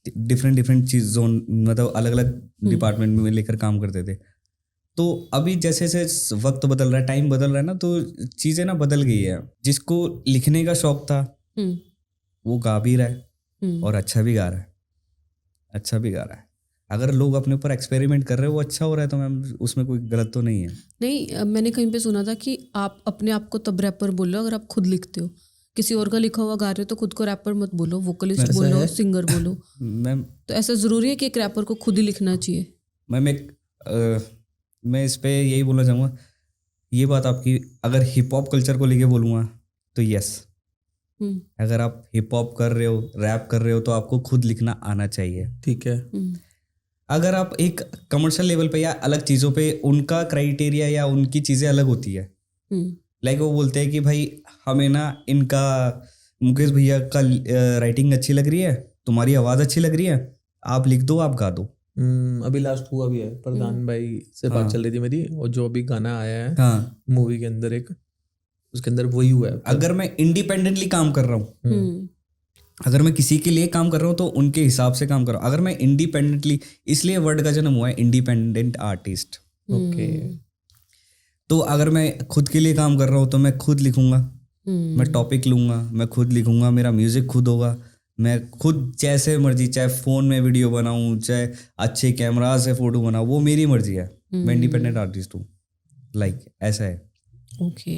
डिफरेंट चीज़ों मतलब अलग अलग डिपार्टमेंट में लेकर काम करते थे। तो अभी जैसे जैसे वक्त बदल रहा है, टाइम बदल रहा है ना, तो चीज़ें ना बदल गई है। जिसको लिखने का शौक था हम्म, वो गा भी रहा है हम्म, और अच्छा भी गा रहा है, अच्छा भी गा रहा है। अगर लोग अपने ऊपर एक्सपेरिमेंट कर रहे हैं, वो अच्छा हो रहा है, तो मैम उसमें कोई गलत तो नहीं है। नहीं मैंने कहीं पे सुना था कि आप अपने आप को तब रैपर बोलो अगर आप खुद लिखते हो, किसी और का लिखा हुआ गा रहे हो तो खुद को रैपर मत बोलो, वोकलिस्ट बोलो, सिंगर बोलो। मैम तो ऐसा ज़रूरी है कि एक रैपर को खुद ही लिखना चाहिए? मैम मैं इस पे यही बोलना चाहूँगा, ये बात आपकी, अगर हिप हॉप कल्चर को लेके बोलूँगा तो यस, हम्म, अगर आप हिप हॉप कर रहे हो, रैप कर रहे हो, तो आपको खुद लिखना आना चाहिए। ठीक है। अगर आप एक कमर्शियल लेवल पे या अलग चीज़ों पे, उनका क्राइटेरिया या उनकी चीज़ें अलग होती है। लाइक वो बोलते हैं कि भाई हमें ना इनका, मुकेश भैया का राइटिंग अच्छी लग रही है, तुम्हारी आवाज़ अच्छी लग रही है, आप लिख दो, आप गा दो। अभी लास्ट हुआ भी है, प्रधान भाई से बात चल रही थी मेरी, और जो अभी गाना आया है हाँ, मूवी के अंदर एक, उसके अंदर वही हुआ है। अगर मैं इंडिपेंडेंटली काम कर रहा हूँ, अगर मैं किसी के लिए काम कर रहा हूँ तो उनके हिसाब से काम कर रहा हूँ। अगर मैं इंडिपेंडेंटली, इसलिए वर्ड का जन्म हुआ है इंडिपेंडेंट आर्टिस्ट। ओके। तो अगर मैं खुद के लिए काम कर रहा हूँ तो मैं खुद लिखूंगा, मैं टॉपिक लूंगा, मैं खुद लिखूंगा, मेरा म्यूजिक खुद होगा, मैं खुद जैसे मर्जी, चाहे फ़ोन में वीडियो बनाऊँ, चाहे अच्छे कैमरा से फ़ोटो बनाऊँ, वो मेरी मर्जी है। मैं इंडिपेंडेंट आर्टिस्ट हूँ, लाइक ऐसा है। ओके।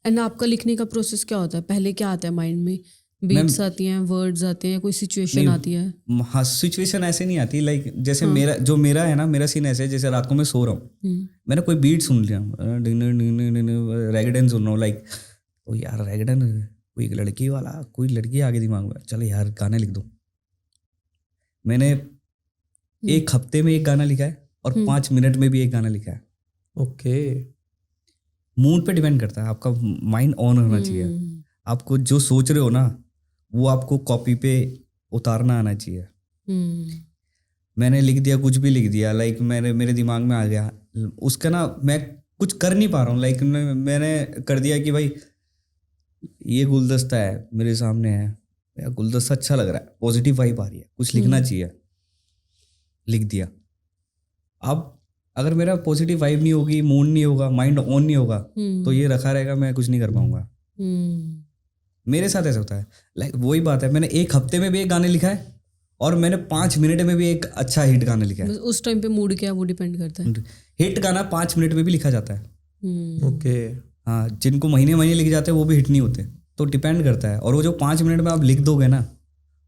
एंड आपका लिखने का प्रोसेस क्या होता है? पहले क्या आता है माइंड में? बीट्स आती हैं, वर्ड्स आते हैं, कोई सिचुएशन आती है? हाँ, सिचुएशन ऐसे नहीं आती, लाइक जैसे मेरा है ना, मेरा सीन ऐसे है, जैसे रात को मैं सो रहा हूँ, मैंने कोई बीट सुन लिया, रैगडन सुन रहा हूँ, लाइक ओ यार रैगडन, कोई लड़की वाला, कोई लड़की आगे दिमाग में, चलो यार गाने लिख दो। मैंने एक हफ्ते में एक गाना लिखा है और 5 मिनट में भी एक गाना लिखा है। ओके। मूड पे डिपेंड करता है, आपका माइंड ऑन होना चाहिए। आपको जो सोच रहे हो ना, वो आपको कॉपी पे उतारना आना चाहिए। मैंने लिख दिया, कुछ भी लिख दिया, लाइक मेरे दिमाग में आ गया, उसका ना मैं कुछ कर नहीं पा रहा हूँ, लाइक मैंने कर दिया कि भाई ये गुलदस्ता है मेरे सामने है, यार गुलदस्ता अच्छा लग रहा है, पॉजिटिव वाइब आ रही है, कुछ लिखना चाहिए, लिख दिया। अब अगर मेरा पॉजिटिव वाइब नहीं होगी, मूड नहीं होगा, माइंड ऑन नहीं होगा, तो ये रखा रहेगा, मैं कुछ नहीं कर पाऊंगा। मेरे साथ ऐसा होता है, लाइक वही बात है, मैंने एक हफ्ते में भी एक गाने लिखा है और मैंने 5 मिनट में भी एक अच्छा हिट गाना लिखा है। उस टाइम पे मूड क्या है वो डिपेंड करता है। हिट गाना 5 मिनट में भी लिखा जाता है। ओके। हाँ, जिनको महीने महीने लिख जाते हैं वो भी हिट नहीं होते, तो डिपेंड करता है। और वो जो 5 मिनट में आप लिख दोगे ना,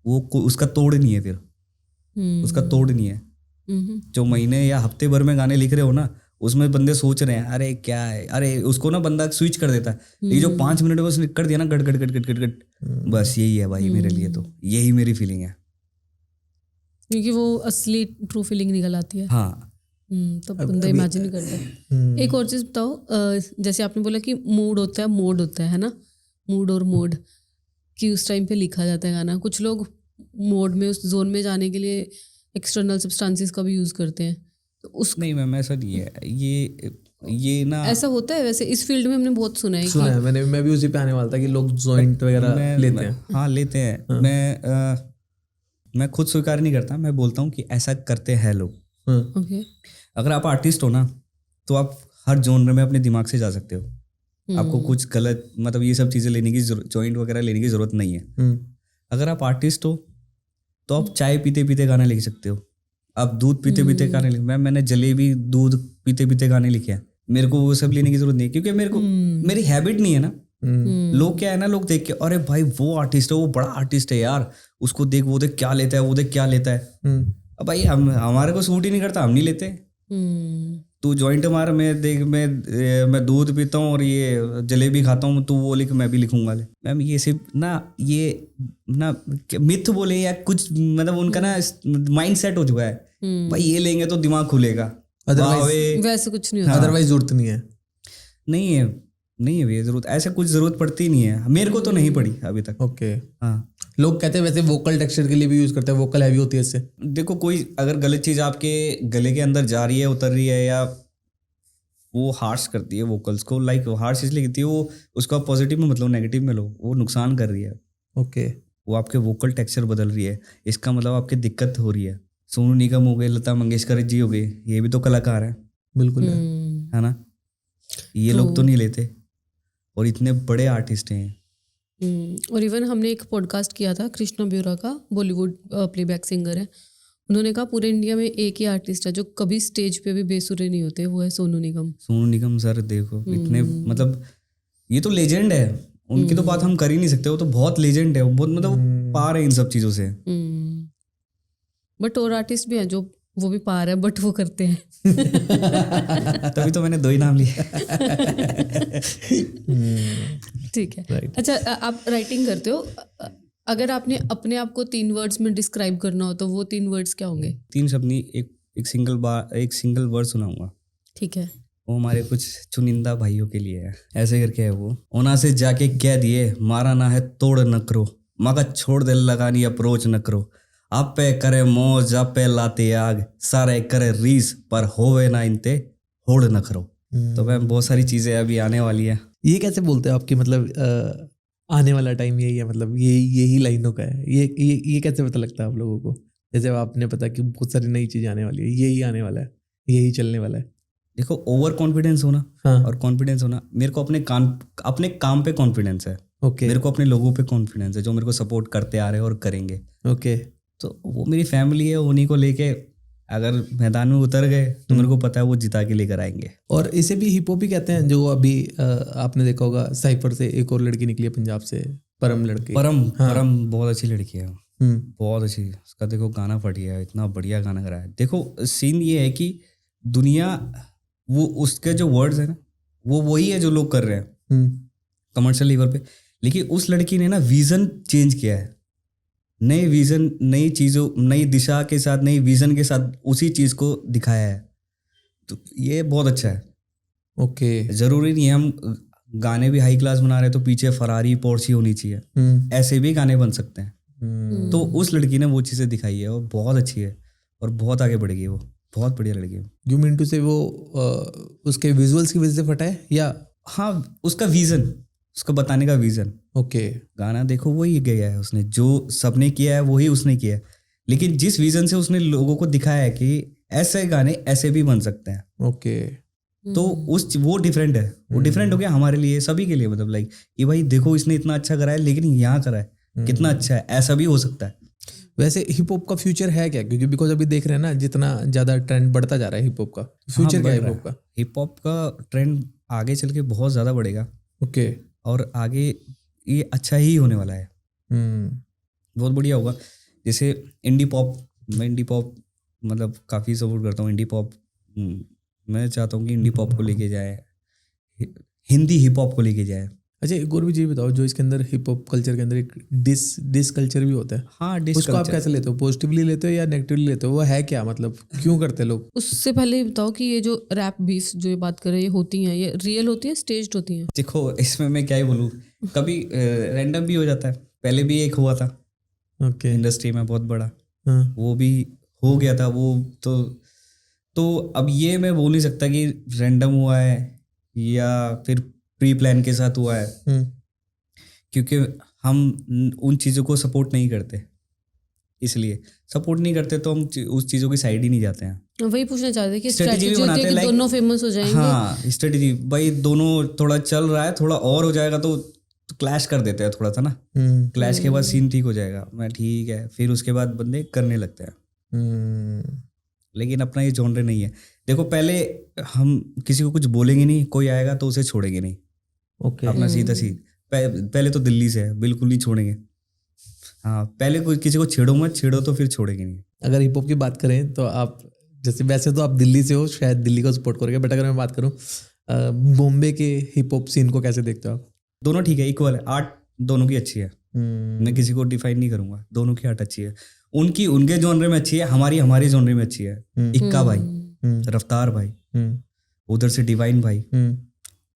वो उसका तोड़ नहीं है, फिर उसका तोड़ नहीं है। जो महीने या हफ्ते भर में गाने लिख रहे हो ना, उसमें बंदे सोच रहे हैं अरे क्या है, अरे उसको ना बंदा स्विच कर देता है। ये जो 5 मिनट में उसने कर दिया ना, गट गट गट गट गट गट, बस यही है भाई मेरे लिए, तो यही मेरी फीलिंग है, क्योंकि वो असली ट्रू फीलिंग निकल आती है। हाँ। तो बंदा इमेजिन नहीं करता। एक और चीज़ बताओ, जैसे आपने बोला कि मूड होता है, मोड होता है ना, मूड और मोड, कि उस टाइम पे लिखा जाता है गाना। कुछ लोग मोड में, उस जोन में जाने के लिए एक्सटर्नल सब्सटेंसेस का भी यूज़ करते हैं, तो उस नहीं मैम, ऐसा नहीं है, ये ना ऐसा होता है। वैसे इस फील्ड में हमने बहुत सुना है। सुना है मैंने, मैं भी उसी पे आने वाला था कि लोग जॉइंट वगैरह लेते हैं। हाँ लेते हैं। मैं खुद स्वीकार नहीं करता, मैं बोलता हूँ कि ऐसा करते हैं लोग। ओके। अगर आप आर्टिस्ट हो ना, तो आप हर जॉनर में अपने दिमाग से जा सकते हो। आपको कुछ गलत, मतलब ये सब चीज़ें लेने की, जॉइंट वगैरह लेने की ज़रूरत नहीं है। अगर आप आर्टिस्ट हो तो आप चाय पीते पीते गाने लिख सकते हो, आप दूध पीते पीते गाने लिख। मैंने जलेबी दूध पीते पीते गाने लिखे हैं, मेरे को वो सब लेने की जरूरत नहीं है, क्योंकि मेरे को मेरी हैबिट नहीं है ना। लोग क्या है ना, लोग देख के अरे भाई वो आर्टिस्ट है, वो बड़ा आर्टिस्ट है यार, उसको देख, वो देख क्या लेता है, वो देख क्या लेता है। अब भाई हमारे को सूट ही नहीं करता, हम नहीं लेते। तू जॉइंट मार, मैं दूध पीता हूँ और ये जलेबी खाता हूँ, तू वो लिख, मैं भी लिखूंगा। मैम ये सिर्फ ना, ये ना मिथ बोले या कुछ, मतलब उनका ना माइंड सेट हो चुका है, भाई ये लेंगे तो दिमाग खुलेगा, अदरवाइज वैसे कुछ नहीं होता। अदरवाइज जरूरत नहीं है। नहीं है भैया, जरूरत, ऐसा कुछ जरूरत पड़ती नहीं है, मेरे को तो नहीं पड़ी अभी तक। ओके। हाँ, लोग कहते हैं वैसे वोकल टेक्सचर के लिए भी यूज करते हैं, वोकल हैवी होती है इससे। देखो कोई अगर गलत चीज आपके गले के अंदर जा रही है, उतर रही है, या वो हार्श करती है वोकल्स को, लाइक हार्श इसलिए कहती है, वो उसका पॉजिटिव में मतलब नेगेटिव में लो, वो नुकसान कर रही है। ओके। वो आपके वोकल टेक्सचर बदल रही है, इसका मतलब आपकी दिक्कत हो रही है। सोनू निगम हो गए, लता मंगेशकर जी हो गए, ये भी तो कलाकार है। बिल्कुल है। है ना, ये लोग तो नहीं लेते, और इतने बड़े आर्टिस्ट हैं। और इवन हमने एक पॉडकास्ट किया था कृष्णा ब्यूरा का, बॉलीवुड प्लेबैक सिंगर है। उन्होंने कहा पूरे इंडिया में एक ही आर्टिस्ट है जो कभी स्टेज पे भी बेसुरे नहीं होते, वो है सोनू निगम। सोनू निगम सर देखो इतने, मतलब ये तो लेजेंड है, उनकी तो बात हम कर ही नहीं सकते, वो तो बहुत लेजेंड है, वो बहुत मतलब वो पार है इन सब चीज़ों से। बट और आर्टिस्ट भी हैं जो वो भी पार है बट वो करते हैं। तभी तो मैंने 2 ही नाम लिए। ठीक है। अच्छा, आप राइटिंग करते हो, अगर आपने अपने आप को 3 वर्ड्स में डिस्क्राइब करना हो तो वो 3 वर्ड्स क्या होंगे? 3 शब्द नहीं, एक सिंगल वर्ड सुनाऊंगा। ठीक है। वो हमारे कुछ चुनिंदा भाइयों के लिए है, ऐसे करके है वो। ओना से जाके कह दिए, मारा ना है तोड़ न करो, मगा छोड़ दे लगानी अप्रोच न करो, आप पे करे मौज आप पे लाते आग, सारे करे रीस पर होवे ना इनते होड़ न करो। तो मैं बहुत सारी चीजें अभी आने वाली है। ये कैसे बोलते हो आपकी, मतलब आने वाला टाइम यही है, मतलब यही लाइनों का है, ये कैसे पता लगता है आप लोगों को? जैसे आपने पता कि बहुत सारी नई चीजें आने वाली है, यही आने वाला है, यही चलने वाला है। देखो, ओवर कॉन्फिडेंस होना हाँ। और कॉन्फिडेंस होना, मेरे को अपने काम पे कॉन्फिडेंस है। ओके। मेरे को अपने लोगों पे कॉन्फिडेंस है जो मेरे को सपोर्ट करते आ रहे हैं और करेंगे। ओके। तो वो मेरी फैमिली है, उन्हीं को लेके अगर मैदान में उतर गए तो मेरे को पता है वो जिता के लेकर आएंगे। और इसे भी हिप हॉप ही कहते हैं, जो अभी आपने देखा होगा साइफर से एक और लड़की निकली है पंजाब से, परम लड़की। परम बहुत अच्छी लड़की है, बहुत अच्छी। उसका देखो गाना फट गया, इतना बढ़िया गाना करा है। देखो सीन ये है कि दुनिया, वो उसके जो वर्ड्स है ना, वो वही है जो लोग कर रहे हैं कमर्शियल लेवल पे, लेकिन उस लड़की ने ना विजन चेंज किया है, नए विजन, नई चीज़ों, नई दिशा के साथ, नई विजन के साथ उसी चीज़ को दिखाया है। तो ये बहुत अच्छा है। ओके। ज़रूरी नहीं है हम गाने भी हाई क्लास बना रहे तो पीछे फरारी पोर्शी होनी चाहिए, ऐसे भी गाने बन सकते हैं। तो उस लड़की ने वो चीज़ें दिखाई है और बहुत अच्छी है और बहुत आगे बढ़ेगी, वो बहुत बढ़िया लड़की है। यू मीन टू से वो उसके विजुअल्स की वजह से फटा है, या? हाँ, उसका विजन, उसका बताने का विजन। ओके। गाना देखो वही गया है, उसने जो सबने किया है वही उसने किया है, लेकिन जिस विजन से उसने लोगों को दिखाया है कि ऐसे गाने ऐसे भी बन सकते हैं। ओके। तो वो डिफरेंट है, वो डिफरेंट हो गया हमारे लिए, सभी के लिए, मतलब लाइक ये भाई देखो इसने इतना अच्छा करा है, लेकिन यहाँ करा है कितना अच्छा है, ऐसा भी हो सकता है। वैसे हिप हॉप का फ्यूचर है क्या? क्योंकि बिकॉज अभी देख रहे हैं ना जितना ज्यादा ट्रेंड बढ़ता जा रहा है हिप हॉप का, फ्यूचर क्या है हिप हॉप का? हिप हॉप का ट्रेंड आगे चल के बहुत ज्यादा बढ़ेगा। ओके। और आगे ये अच्छा ही होने वाला है, बहुत बढ़िया होगा। जैसे इंडी पॉप, मैं इंडी पॉप मतलब काफ़ी सपोर्ट करता हूँ। इंडी पॉप मैं चाहता हूँ कि इंडी पॉप को लेके जाए, हिंदी हिप हॉप को लेके जाए। अच्छा, एक और भी चीज़ बताओ, जो इसके अंदर हिप हॉप कल्चर के अंदर एक डिस कल्चर भी होता है। हाँ, डिस उसको आप कैसे लेते हो? पॉजिटिवली लेते हो या नेगेटिवली लेते हो? वो है क्या, मतलब क्यों करते हैं लोग? उससे पहले ये बताओ कि ये जो रैप बीफ जो ये बात कर रहे हैं, ये होती हैं, ये रियल होती है, स्टेज्ड होती हैं? देखो इसमें मैं क्या ही बोलूँ, कभी रैंडम भी हो जाता है। पहले भी एक हुआ था ओके इंडस्ट्री में बहुत बड़ा, हाँ। वो भी हो गया था वो तो अब ये मैं बोल नहीं सकता कि रैंडम हुआ है या फिर प्री प्लान के साथ हुआ है, क्योंकि हम उन चीज़ों को सपोर्ट नहीं करते। इसलिए सपोर्ट नहीं करते तो हम उस चीज़ों की साइड ही नहीं जाते हैं। वही पूछना चाहते हैं कि स्ट्रेटजी भी होती बनाते है हैं, कि दोनों फेमस हो जाएंगे। हाँ, स्ट्रेटजी भाई दोनों थोड़ा चल रहा है, थोड़ा और हो जाएगा तो क्लैश कर देते हैं थोड़ा सा ना। क्लैश के बाद सीन ठीक हो जाएगा, मैं ठीक है, फिर उसके बाद बंदे करने लगते हैं। लेकिन अपना ये जॉनर नहीं है। देखो पहले हम किसी को कुछ बोलेंगे नहीं, कोई आएगा तो उसे छोड़ेंगे नहीं। ओके। अपना सीधा पहले तो दिल्ली से है, बिल्कुल नहीं छोड़ेंगे। हाँ, पहले कोई किसी को छेड़ो मत, छेड़ो तो फिर छोड़ेंगे नहीं। अगर हिप हॉप की बात करें तो आप, जैसे वैसे तो आप दिल्ली से हो, शायद दिल्ली को सपोर्ट करोगे, बट अगर मैं बात करूँ बॉम्बे के हिप हॉप सीन को कैसे देखते हो आप? दोनों ठीक है, इक्वल है, आर्ट दोनों की अच्छी है। मैं किसी को डिफाइन नहीं करूंगा, दोनों की आर्ट अच्छी है। उनकी उनके जॉनरे में अच्छी है, हमारी जॉनरे में अच्छी है। इक्का भाई, रफ्तार भाई, उधर से डिवाइन भाई,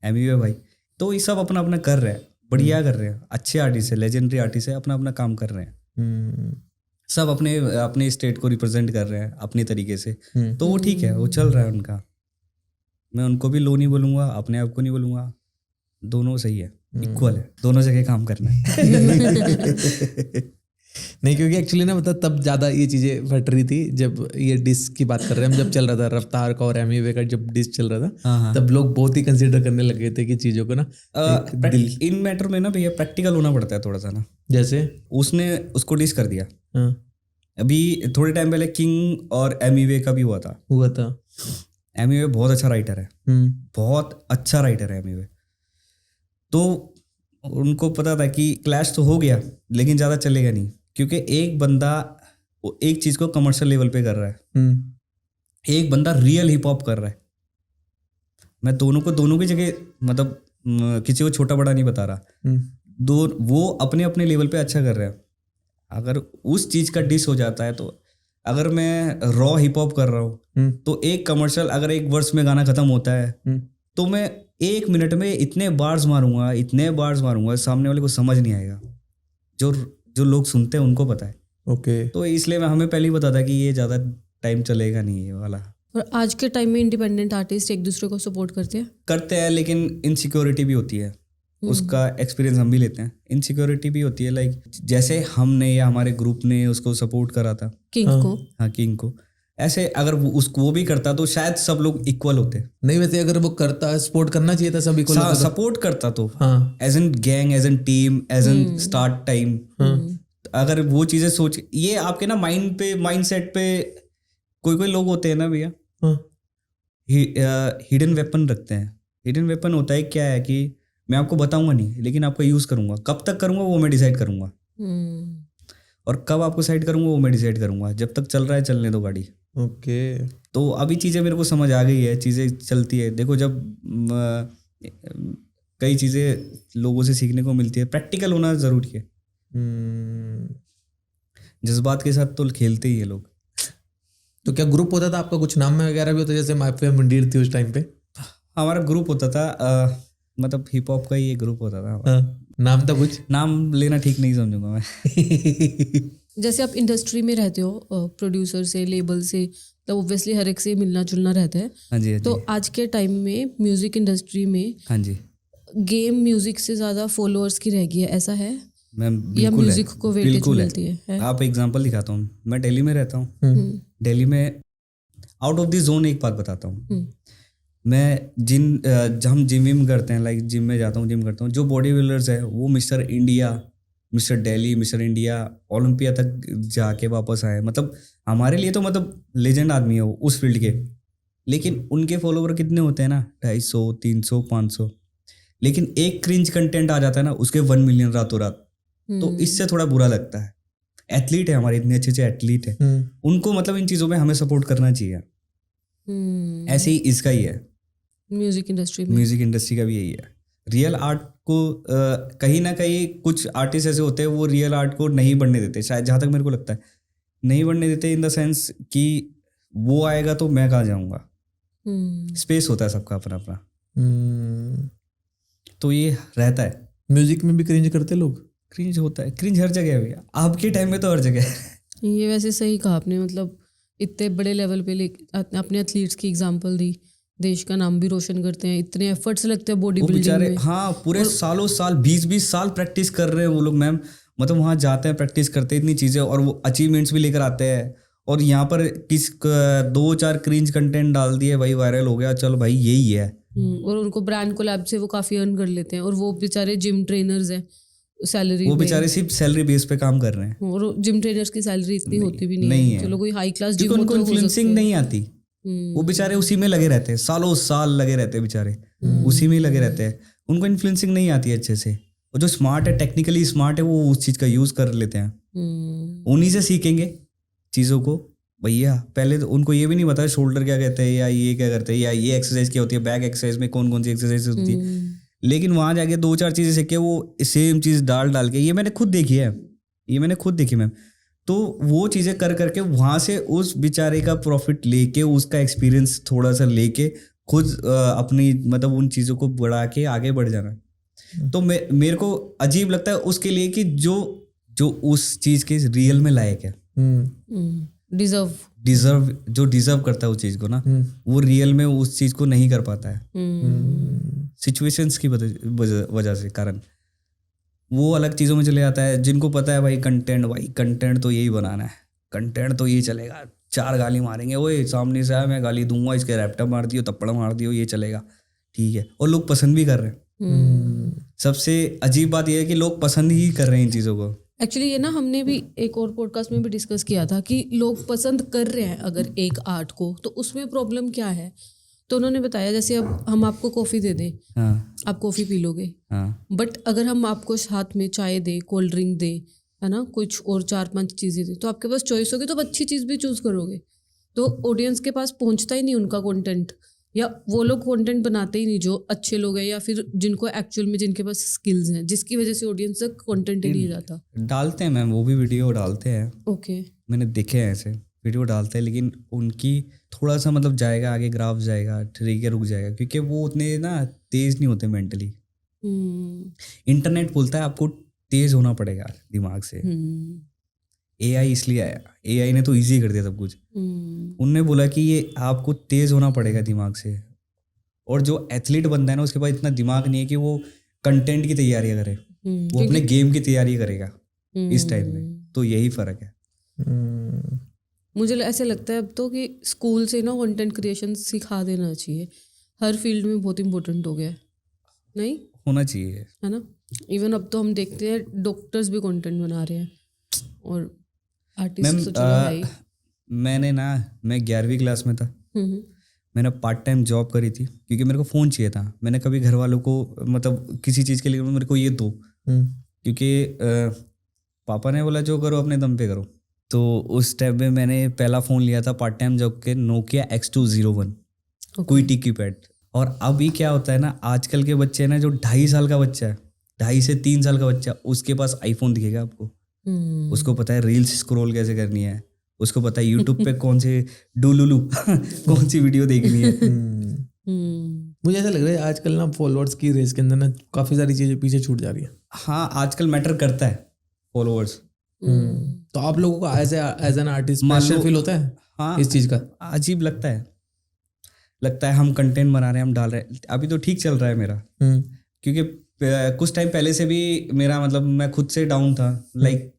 एमयू भाई, तो ये सब अपना अपना कर रहे हैं, बढ़िया कर रहे हैं, अच्छे आर्टिस्ट है, लेजेंडरी आर्टिस्ट है, अपना अपना काम कर रहे हैं। सब अपने अपने स्टेट को रिप्रेजेंट कर रहे हैं अपने तरीके से, तो वो ठीक है, वो चल रहा है उनका। मैं उनको भी लो नहीं बोलूँगा, अपने आप को नहीं बोलूँगा, दोनों सही है, इक्वल है, दोनों जगह काम करना है। नहीं, क्योंकि एक्चुअली ना मतलब तब ज्यादा ये चीजें फट रही थी जब ये डिस्क की बात कर रहे हैं हम, जब चल रहा था रफ्तार का और एमवे का जब डिस्क चल रहा था, हाँ। तब लोग बहुत ही कंसीडर करने लगे थे कि चीजों को ना इन मैटर में ना भैया प्रैक्टिकल होना पड़ता है थोड़ा सा ना। जैसे उसने उसको डिस कर दिया। हाँ, अभी थोड़े टाइम पहले किंग और एमिवे का भी हुआ था। एमिवे बहुत अच्छा राइटर है, बहुत अच्छा राइटर है एमिवे। तो उनको पता था कि क्लैश तो हो गया लेकिन ज़्यादा चलेगा नहीं, क्योंकि एक बंदा एक चीज़ को कमर्शियल लेवल पे कर रहा है, एक बंदा रियल हिप हॉप कर रहा है। मैं दोनों की जगह मतलब किसी को छोटा बड़ा नहीं बता रहा, वो अपने अपने लेवल पे अच्छा कर रहे हैं। अगर उस चीज़ का डिस हो जाता है, तो अगर मैं रॉ हिप हॉप कर रहा हूँ तो एक कमर्शियल अगर एक वर्स में गाना खत्म होता है तो मैं 1 मिनट में इतने बार्स मारूंगा सामने वाले को समझ नहीं आएगा। जो लोग सुनते हैं उनको पता है। ओके। तो इसलिए मैं हमें पहले ही बता था कि ये ज़्यादा टाइम चलेगा नहीं ये वाला। और आज के टाइम में इंडिपेंडेंट आर्टिस्ट एक दूसरे को सपोर्ट करते हैं लेकिन इनसिक्योरिटी भी होती है, उसका एक्सपीरियंस हम भी लेते हैं। इनसिक्योरिटी भी होती है, लाइक जैसे हमने या हमारे ग्रुप ने उसको सपोर्ट करा था किंग को, ऐसे अगर वो भी करता तो शायद सब लोग इक्वल होते। नहीं, वैसे अगर वो करता, सपोर्ट करना चाहिए था सभी को, सपोर्ट करता तो हाँ, as an gang, as an team, as an start time. अगर वो चीजें सोच, ये आपके ना माइंड सेट पे कोई लोग होते हैं ना भैया, हिडन वेपन रखते हैं। हिडन वेपन होता है क्या है कि मैं आपको बताऊंगा नहीं लेकिन आपका यूज करूंगा, कब तक करूंगा वो मैं डिसाइड करूंगा, और कब आपको साइड करूंगा वो मैं डिसाइड करूंगा। जब तक चल रहा है चलने दो गाड़ी। ओके। तो अभी चीज़ें मेरे को समझ आ गई है, चीज़ें चलती है। देखो जब कई चीज़ें लोगों से सीखने को मिलती है, प्रैक्टिकल होना ज़रूरी है। जज्बात के साथ तो खेलते ही है लोग। तो क्या ग्रुप होता था आपका, कुछ नाम में वगैरह भी होता, जैसे माफिया मंदिर थी उस टाइम पे? हमारा ग्रुप होता था, मतलब हिप हॉप का ही एक ग्रुप होता था। नाम था कुछ? नाम लेना ठीक नहीं समझूंगा मैं। जैसे आप इंडस्ट्री में रहते हो, प्रोड्यूसर से, लेबल से, तो ऑब्वियसली हर एक से मिलना जुलना रहता है। हाँ जी। तो आज के टाइम में म्यूजिक इंडस्ट्री में हाँ जी, गेम म्यूजिक से ज़्यादा फॉलोअर्स की रह गई है, ऐसा है? मैम या बिल्कुल म्यूजिक है, को वेटेज बिल्कुल मिलती है? आप एग्जांपल दिखाता हूँ। मैं दिल्ली में रहता हूँ। दिल्ली में आउट ऑफ द जोन एक बात बताता हूँ। मैं जब हम जिम करते हैं, लाइक जिम में जाता हूँ, जिम करता हूँ, जो बॉडी बिल्डर्स है वो mister India, mister Delhi, mister India, Olympia तक जाके वापस आए। मतलब हमारे लिए तो मतलब लेजेंड आदमी है वो उस फील्ड के। लेकिन उनके फॉलोवर कितने होते हैं ना, 250, 300, 500। लेकिन एक क्रिंज कंटेंट आ जाता है ना, उसके 1 मिलियन रातों रात। तो इससे थोड़ा बुरा लगता है। एथलीट है हमारे, इतने अच्छे एथलीट है, उनको मतलब इन चीज़ों में हमें सपोर्ट करना चाहिए। ऐसे ही इसका ही है म्यूजिक इंडस्ट्री का भी यही है। रियल आर्ट को कहीं ना कहीं कुछ आर्टिस्ट ऐसे होते हैं वो रियल आर्ट को नहीं बढ़ने देते, शायद जहाँ तक मेरे को लगता है नहीं बढ़ने देते, इन द सेंस कि वो आएगा तो मैं कहाँ जाऊँगा। स्पेस होता है सबका अपना अपना, तो ये रहता है। म्यूजिक में भी क्रिंज करते लोग? क्रिंज होता है, क्रिंज हर जगह है भैया, आपके टाइम में तो हर जगह है। ये वैसे सही कहा आपने, मतलब इतने बड़े लेवल पे अपने एथलीट्स की एग्जांपल दी, देश का नाम भी रोशन करते हैं, इतने एफर्ट्स लगते हैं बॉडी बिल्डिंग में। हाँ, पूरे सालों साल 20-20 साल प्रैक्टिस कर रहे हैं वो लोग मैम। मतलब वहाँ जाते हैं, प्रैक्टिस करते हैं इतनी चीज़ें, और वो अचीवमेंट्स भी लेकर आते हैं। और यहाँ पर 2-4 क्रिंज कंटेंट डाल दिए भाई, वायरल हो गया, चलो भाई यही है। और उनको ब्रांड कोलैब से वो काफ़ी अर्न कर लेते हैं। और वो बेचारे जिम ट्रेनर्स हैं, सैलरी वो बेचारे सिर्फ सैलरी बेस पे काम कर रहे हैं। और जिम ट्रेनर्स की सैलरी इतनी होती भी नहीं है। चलो कोई हाई क्लास जिम, उनको इन्फ्लुएंसिंग नहीं आती, वो बेचारे उसी में लगे रहते हैं, सालों साल लगे रहते हैं बेचारे, उसी में लगे रहते हैं। उनको इन्फ्लुएंसिंग नहीं आती अच्छे से। और जो स्मार्ट है, टेक्निकली स्मार्ट है, वो उस चीज़ का यूज़ कर लेते हैं। उन्हीं से सीखेंगे चीज़ों को भैया। पहले तो उनको ये भी नहीं पता शोल्डर क्या कहते हैं, या ये क्या करते हैं, या ये एक्सरसाइज क्या होती है, बैक एक्सरसाइज में कौन कौन सी एक्सरसाइज होती है। लेकिन वहाँ जाके 2-4 चीज़ें सीख के वो सेम चीज़ डाल के, ये मैंने खुद देखी मैम। तो वो चीज़ें कर करके वहाँ से उस बेचारे का प्रॉफिट लेके, उसका एक्सपीरियंस थोड़ा सा लेके खुद अपनी मतलब उन चीज़ों को बढ़ा के आगे बढ़ जाना। तो मेरे को अजीब लगता है उसके लिए कि जो उस चीज़ के रियल में लायक है, डिजर्व करता है उस चीज़ को ना, वो रियल में उस चीज़ को नहीं कर पाता है, सिचुएशंस की वजह से कारण। वो अलग चीज़ों में चले जाता है। जिनको पता है भाई कंटेंट तो यही बनाना है, कंटेंट तो ये चलेगा, 4 गाली मारेंगे, ओए सामने से आया मैं गाली दूंगा, इसके रैप्टर मार दियो, थप्पड़ मार दियो, ये चलेगा, ठीक है। और लोग पसंद भी कर रहे हैं। सबसे अजीब बात यह है कि लोग पसंद ही कर रहे हैं इन चीज़ों को। एक्चुअली ये ना हमने भी एक और पॉडकास्ट में भी डिस्कस किया था कि लोग पसंद कर रहे हैं अगर एक आर्ट को, तो उसमें प्रॉब्लम क्या है। तो उन्होंने बताया जैसे अब हम आपको कॉफ़ी दे दें, हाँ आप कॉफ़ी पी लोगे, हाँ बट अगर हम आपको साथ में चाय दें, कोल्ड ड्रिंक दें, है ना, कुछ और 4-5 चीज़ें दें, तो आपके पास चॉइस होगी, तो आप अच्छी चीज़ भी चूज़ करोगे। तो ऑडियंस के पास पहुंचता ही नहीं उनका कंटेंट, या वो लोग कंटेंट बनाते ही नहीं जो अच्छे लोग हैं, या फिर जिनको एक्चुअल में जिनके पास स्किल्स हैं, जिसकी वजह से ऑडियंस तक कंटेंट ही नहीं जाता। डालते हैं मैम, वो भी वीडियो डालते हैं, ओके। मैंने देखे हैं ऐसे वीडियो डालते हैं, लेकिन उनकी थोड़ा सा मतलब जाएगा आगे, ग्राफ जाएगा, ठीक है, रुक जाएगा, क्योंकि वो उतने ना तेज़ नहीं होते मेंटली। इंटरनेट बोलता है आपको तेज़ होना पड़ेगा दिमाग से। एआई इसलिए आया, एआई ने तो इजी कर दिया सब कुछ। उनने बोला कि ये आपको तेज़ होना पड़ेगा दिमाग से, और जो एथलीट बनता है ना उसके पास इतना दिमाग नहीं है कि वो कंटेंट की तैयारी करे, वो अपने गेम की तैयारी करेगा इस टाइम में। तो यही फ़र्क है। मुझे ऐसे लगता है अब तो कि स्कूल से ना कंटेंट क्रिएशन सिखा देना चाहिए, हर फील्ड में बहुत इंपॉर्टेंट हो गया है, नहीं होना चाहिए, है ना। इवन अब तो हम देखते हैं डॉक्टर्स भी कंटेंट बना रहे हैं, और आर्टिस्ट तो चलो है ही। मैं 11वीं क्लास में था, मैंने पार्ट टाइम जॉब करी थी, क्योंकि मेरे को फ़ोन चाहिए था। मैंने कभी घर वालों को मतलब किसी चीज़ के लिए मेरे को ये दो, क्योंकि पापा ने बोला जो करो अपने दम पे करो। तो उस टाइम में मैंने पहला फ़ोन लिया था पार्ट टाइम जॉब के, नोकिया X201, कोई टिकी पैड। और अभी क्या होता है ना, आजकल के बच्चे ना, जो 2.5 साल का बच्चा है, 2.5 से 3 साल का बच्चा, उसके पास आईफोन दिखेगा आपको। उसको पता है रील्स स्क्रॉल कैसे करनी है, उसको पता है यूट्यूब पे कौन से डुलुलु कौन सी वीडियो देखनी है। मुझे ऐसा लग रहा है आजकल ना फॉलोअर्स की रेस के अंदर ना काफ़ी सारी चीज़ें पीछे छूट जा रही है। हाँ, आजकल मैटर करता है फॉलोअर्स। तो आप लोगों को as an artist pressure feel होता है? हाँ, इस चीज़ का अजीब लगता है हम कंटेंट बना रहे हैं, हम डाल रहे हैं। अभी तो ठीक चल रहा है मेरा, क्योंकि कुछ टाइम पहले से भी मेरा मतलब मैं खुद से डाउन था, लाइक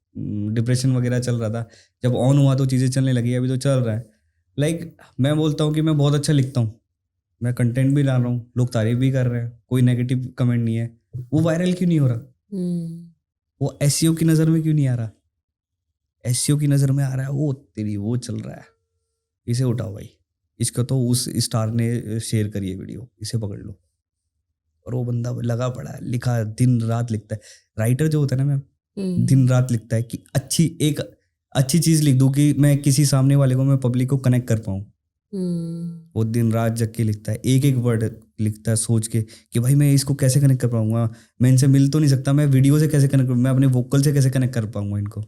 डिप्रेशन वगैरह चल रहा था। जब ऑन हुआ तो चीज़ें चलने लगी, अभी तो चल रहा है। लाइक मैं बोलता हूँ कि मैं बहुत अच्छा लिखता हूँ, मैं कंटेंट भी डाल रहा हूँ, लोग तारीफ भी कर रहे हैं, कोई नेगेटिव कमेंट नहीं है। वो वायरल क्यों नहीं हो रहा? वो एसईओ की नज़र में क्यों नहीं आ रहा? एसईओ की नज़र में आ रहा है, वो तेरी वो चल रहा है, इसे उठाओ भाई, इसको तो उस स्टार ने शेयर करी है वीडियो, इसे पकड़ लो। और वो बंदा लगा पड़ा है, लिखा, दिन रात लिखता है। राइटर जो होता है ना मैम, दिन रात लिखता है कि एक अच्छी चीज़ लिख दूँ कि मैं किसी सामने वाले को, मैं पब्लिक को कनेक्ट कर पाऊँ। वो दिन रात जग के लिखता है, एक वर्ड लिखता है सोच के कि भाई मैं इसको कैसे कनेक्ट कर पाऊंगा, मैं इनसे मिल तो नहीं सकता, मैं वीडियो से कैसे कनेक्ट करूँ, मैं अपने वोकल से कैसे कनेक्ट कर पाऊंगा इनको,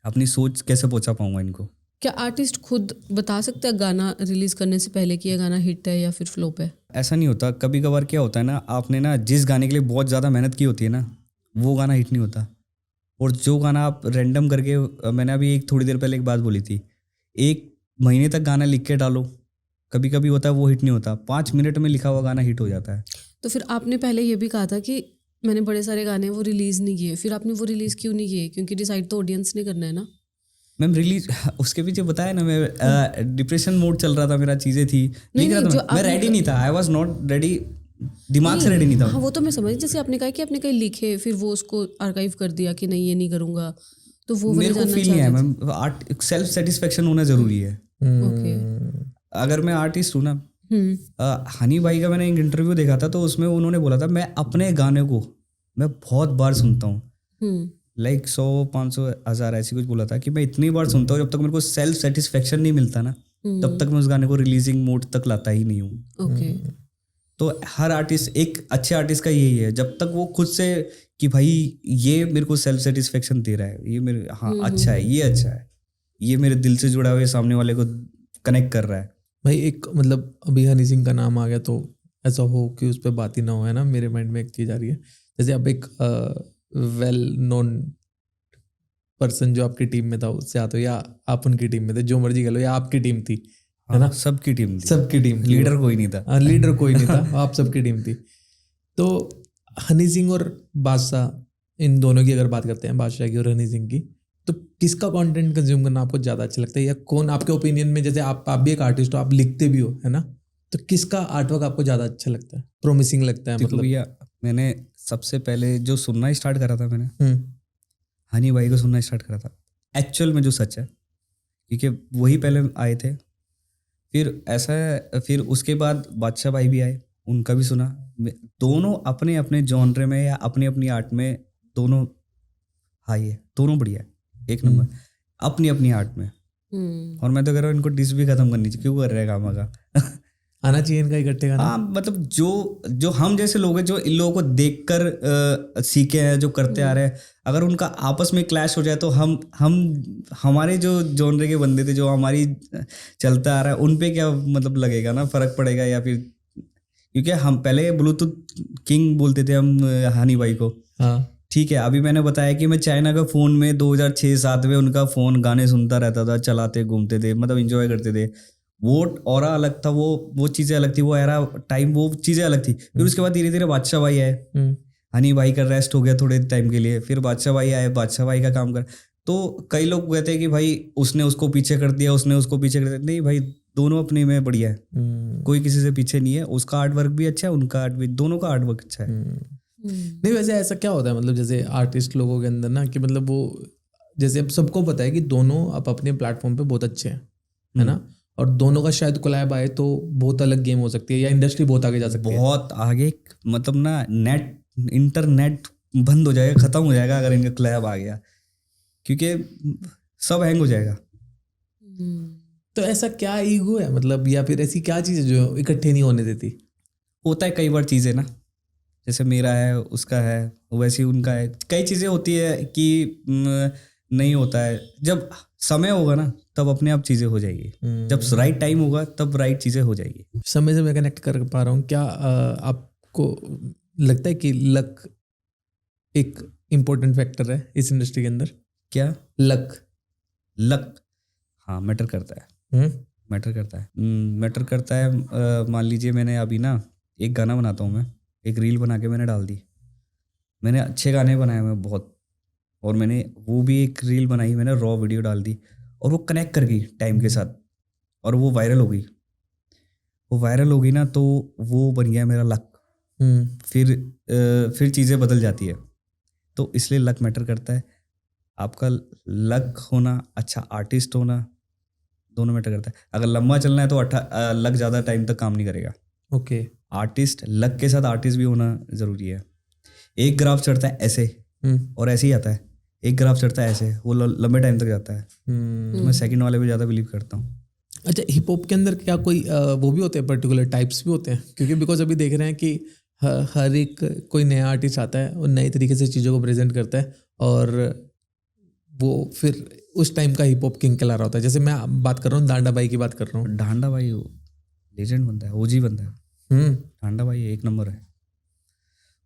अपनी सोच कैसे पहुंचा पाऊंगा इनको। क्या आर्टिस्ट खुद बता सकता है गाना रिलीज करने से पहले कि ये गाना हिट है या फिर फ्लॉप है? ऐसा नहीं होता। कभी कभार क्या होता है ना, आपने ना जिस गाने के लिए बहुत ज़्यादा मेहनत की होती है ना, वो गाना हिट नहीं होता। और जो गाना आप रैंडम करके, मैंने अभी थोड़ी देर पहले एक बात बोली थी, 1 महीने तक गाना लिख के डालो, कभी कभी होता है वो हिट नहीं होता, 5 मिनट में लिखा हुआ गाना हिट हो जाता है। तो फिर आपने पहले ये भी कहा था कि मैंने बड़े सारे गाने वो रिलीज़ नहीं किए, फिर आपने वो रिलीज़ क्यों नहीं किए? क्योंकि डिसाइड तो ऑडियंस ने करना है ना। मैम रिलीज उसके पीछे बताया ना, मैं डिप्रेशन मोड चल रहा था मेरा, चीज़ें थी, लिख रहा था मैं रेडी नहीं था, आई वॉज नॉट रेडी, दिमाग से रेडी नहीं था। हाँ, वो तो मैं समझ, जैसे आपने कहा कि आपने कहीं लिखे फिर वो उसको आर्काइव कर दिया कि नहीं ये नहीं करूँगा, तो वो मेरे को फील नहीं है मैम। आर्ट सेल्फ सेटिस्फेक्शन होना ज़रूरी है। ओके। अगर मैं आर्टिस्ट हूँ ना, हनी भाई का मैंने एक इंटरव्यू देखा था, तो उसमें उन्होंने बोला था मैं अपने गाने को मैं बहुत बार सुनता हूँ, लाइक 100, 500, 1000 ऐसी कुछ बोला था कि मैं इतनी बार सुनता हूँ, जब तक मेरे को सेल्फ सेटिस्फेक्शन नहीं मिलता ना, तब तक मैं उस गाने को रिलीजिंग मोड तक लाता ही नहीं हूँ। ओके। तो हर आर्टिस्ट, एक अच्छे आर्टिस्ट का यही है, जब तक वो खुद से कि भाई ये मेरे को सेल्फ सेटिस्फेक्शन दे रहा है, ये मेरे हाँ अच्छा है, ये अच्छा है, ये मेरे दिल से जुड़ा हुआ है, सामने वाले को कनेक्ट कर रहा है भाई। एक मतलब अभी हनी सिंह का नाम आ गया तो ऐसा हो कि उस पर बात ही ना हो, है ना। मेरे माइंड में एक चीज़ आ रही है, जैसे अब एक वेल नोन पर्सन जो आपकी टीम में था उससे आते हो, या आप उनकी टीम में थे, जो मर्जी कह लो, या आपकी टीम थी, है ना। सबकी टीम थी, सबकी टीम, लीडर कोई नहीं था। लीडर कोई नहीं था, आप सबकी टीम थी। तो हनी सिंह और बादशाह, इन दोनों की अगर बात करते हैं, बादशाह की और हनी सिंह की, तो किसका कंटेंट कंज्यूम करना आपको ज़्यादा अच्छा लगता है, या कौन आपके ओपिनियन में, जैसे आप भी एक आर्टिस्ट हो, आप लिखते भी हो, है ना, तो किसका आर्टवर्क आपको ज़्यादा अच्छा लगता है, प्रोमिसिंग लगता है? देखो मतलब भैया, मैंने सबसे पहले जो सुनना स्टार्ट करा था, मैंने हम्म, हनी भाई को सुनना स्टार्ट करा था, एक्चुअल में जो सच है, क्योंकि वही पहले आए थे। फिर ऐसा है, फिर उसके बाद बादशाह भाई भी आए, उनका भी सुना। दोनों अपने अपने जॉनरे में या अपनी अपनी आर्ट में दोनों हाई है, दोनों बढ़िया है, एक नंबर अपनी अपनी आर्ट में। और मैं तो कह रहा हूँ इनको डिस भी खत्म करनी चाहिए, क्यों कर रहे हैं काम का आना चाहिए इनका इकट्ठे गाना। हाँ, मतलब जो हम जैसे लोग हैं, जो इन लोगों को देखकर सीखे हैं, जो करते आ रहे हैं, अगर उनका आपस में क्लैश हो जाए तो हम हमारे जो जॉनरे के बंदे थे, जो हमारी चलता आ रहा है, उन पे क्या मतलब लगेगा ना, फर्क पड़ेगा। या फिर क्योंकि हम पहले ब्लूटूथ किंग बोलते थे हम हनी भाई को, हाँ, ठीक है। अभी मैंने बताया कि मैं चाइना का फ़ोन में 2006-07 में उनका फ़ोन गाने सुनता रहता था, चलाते घूमते थे, मतलब इंजॉय करते थे। वो ऑरा अलग था, वो चीज़ें अलग थी, वो एरा टाइम, वो चीज़ें अलग थी। फिर उसके बाद धीरे धीरे बादशाह भाई आए, हनी भाई का रेस्ट हो गया थोड़े टाइम के लिए, फिर बादशाह भाई आए, बादशाह भाई का काम कर। तो कई लोग कहते हैं कि भाई उसने उसको पीछे कर दिया, उसने उसको पीछे कर दिया। नहीं भाई, दोनों अपने में बढ़िया है, कोई किसी से पीछे नहीं है। उसका आर्ट वर्क भी अच्छा है, उनका आर्ट भी, दोनों का आर्ट वर्क अच्छा है। नहीं वैसे ऐसा क्या होता है, मतलब जैसे आर्टिस्ट लोगों के अंदर ना, कि मतलब वो, जैसे अब सबको पता है कि दोनों आप अपने प्लेटफॉर्म पे बहुत अच्छे हैं, है ना, और दोनों का शायद कोलैब आए तो बहुत अलग गेम हो सकती है, या इंडस्ट्री बहुत आगे जा सकती है। बहुत आगे, मतलब ना इंटरनेट बंद हो जाएगा, खत्म हो जाएगा अगर इनका क्लैब आ गया, क्योंकि सब हैंग हो जाएगा। तो ऐसा क्या ईगो है, मतलब, या फिर ऐसी क्या चीज़ है जो इकट्ठे नहीं होने देती? होता है कई बार चीज़ें ना, जैसे मेरा है, उसका है, वैसे ही उनका है। कई चीज़ें होती है कि नहीं होता है। जब समय होगा ना, तब अपने आप चीज़ें हो जाएगी। जब राइट टाइम होगा, तब राइट चीज़ें हो जाएगी। समय से मैं कनेक्ट कर पा रहा हूँ क्या? आपको लगता है कि लक एक इम्पोर्टेंट फैक्टर है इस इंडस्ट्री के अंदर? क्या लक? हाँ, मैटर करता है, मैटर करता है। मान लीजिए मैंने अभी ना एक गाना बनाता हूँ, मैं एक रील बना के मैंने डाल दी। मैंने अच्छे गाने बनाए मैं बहुत, और मैंने वो भी एक रील बनाई, मैंने रॉ वीडियो डाल दी, और वो कनेक्ट कर गई टाइम के साथ, और वो वायरल हो गई ना, तो वो बन गया मेरा लक। फिर चीज़ें बदल जाती है, तो इसलिए लक मैटर करता है। आपका लक होना, अच्छा आर्टिस्ट होना, दोनों मैटर करता है। अगर लंबा चलना है तो लक ज़्यादा टाइम तक काम नहीं करेगा। ओके। आर्टिस्ट, लक के साथ आर्टिस्ट भी होना ज़रूरी है। एक ग्राफ चढ़ता है ऐसे, और ऐसे ही आता है। एक ग्राफ चढ़ता है ऐसे, वो लंबे टाइम तक जाता है। तो मैं सेकंड वाले पे ज़्यादा बिलीव करता हूँ। अच्छा, हिप हॉप के अंदर क्या कोई वो भी होते हैं, पर्टिकुलर टाइप्स भी होते हैं? क्योंकि बिकॉज अभी देख रहे हैं कि हर एक कोई नया आर्टिस्ट आता है और नए तरीके से चीज़ों को प्रेजेंट करता है, और वो फिर उस टाइम का हिप हॉप किंग कहला रहा होता है। जैसे मैं बात कर रहा हूँ, डांडा भाई की बात कर रहा हूँ। डांडा भाई लेजेंड बनता है, ओजी बनता है। डांडा भाई एक नंबर है।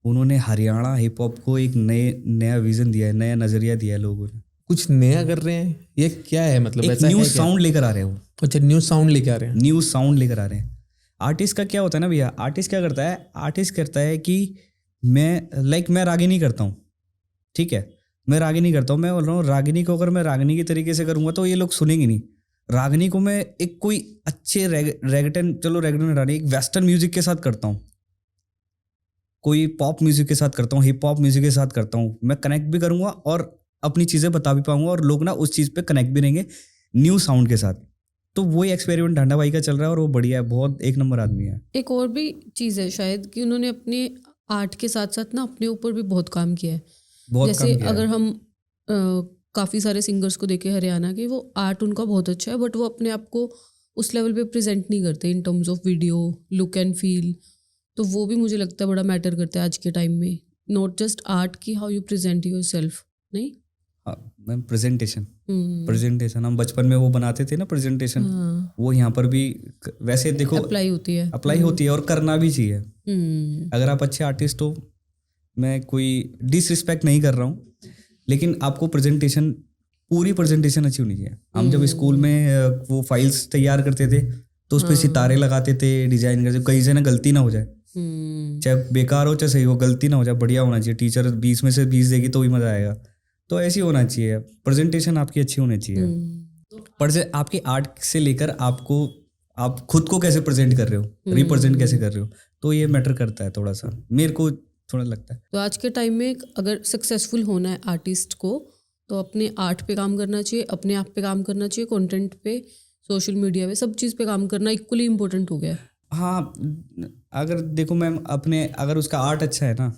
उन्होंने हरियाणा हिप हॉप को एक नया विजन दिया है, नया नज़रिया दिया है लोगों ने। कुछ नया कर रहे हैं, ये क्या है, मतलब एक न्यू साउंड लेकर आ रहे हैं वो। अच्छा, न्यू साउंड लेकर आ रहे हैं। न्यू साउंड लेकर आ रहे हैं। आर्टिस्ट का क्या होता है ना भैया, आर्टिस्ट क्या करता है, आर्टिस्ट करता है कि मैं रागिनी करता हूँ, ठीक है, मैं रागिनी करता हूँ। मैं बोल रहा हूँ रागिनी को अगर मैं रागिनी के तरीके से करूँगा तो ये लोग सुनेंगे नहीं। रागिनी को मैं एक कोई अच्छे रेगेटन, चलो रेगेटन रानी, एक वेस्टर्न म्यूजिक के साथ करता हूँ, कोई पॉप म्यूजिक के साथ करता हूँ, हिप हॉप म्यूजिक के साथ करता हूँ। मैं कनेक्ट भी करूँगा और अपनी चीज़ें बता भी पाऊंगा, और लोग ना उस चीज़ पे कनेक्ट भी रहेंगे न्यू साउंड के साथ। तो वही एक्सपेरिमेंट डांडा भाई का चल रहा है, और वो बढ़िया है, बहुत एक नंबर आदमी है। एक और भी चीज़ है शायद कि उन्होंने अपने आर्ट के साथ साथ ना अपने ऊपर भी बहुत काम किया है। जैसे अगर हम काफ़ी सारे सिंगर्स को देखें हरियाणा के, वो आर्ट उनका बहुत अच्छा है, बट वो अपने आप को उस लेवल पे प्रेजेंट नहीं करते in terms of video, look and feel. तो वो भी मुझे लगता है बड़ा मैटर करता है आज के टाइम में, नॉट जस्ट आर्ट की how you present your self. नहीं, हाँ मैम, प्रेजेंटेशन हम बचपन में वो बनाते थे ना, प्रेजेंटेशन, वो यहाँ पर भी वैसे देखो अप्लाई होती है और करना भी चाहिए। अगर आप अच्छे आर्टिस्ट हो, मैं कोई डिसरिस्पेक्ट नहीं कर रहा हूँ, लेकिन आपको पूरी प्रेजेंटेशन अच्छी होनी चाहिए। हम जब स्कूल में वो फाइल्स तैयार करते थे तो उस पर सितारे लगाते थे, डिजाइन करते, कहीं से ना गलती ना हो जाए, चाहे बेकार हो चाहे सही हो, गलती ना हो जाए, बढ़िया होना चाहिए। टीचर 20 में से 20 देगी तो ही मजा आएगा। तो ऐसी होना चाहिए, प्रेजेंटेशन आपकी अच्छी होनी चाहिए। पर से आपकी आर्ट से लेकर आपको, आप खुद को कैसे प्रेजेंट कर रहे हो, रिप्रेजेंट कैसे कर रहे हो, तो ये मैटर करता है थोड़ा सा, मेरे को थोड़ा लगता है। तो आज के टाइम में अगर सक्सेसफुल होना है आर्टिस्ट को, तो अपने आर्ट पे काम करना चाहिए, अपने आप पे काम करना चाहिए, कंटेंट पे, सोशल मीडिया पे, सब चीज़ पे काम करना इक्वली इम्पोर्टेंट हो गया है। हाँ, अगर देखो मैम, अपने अगर उसका आर्ट अच्छा है ना,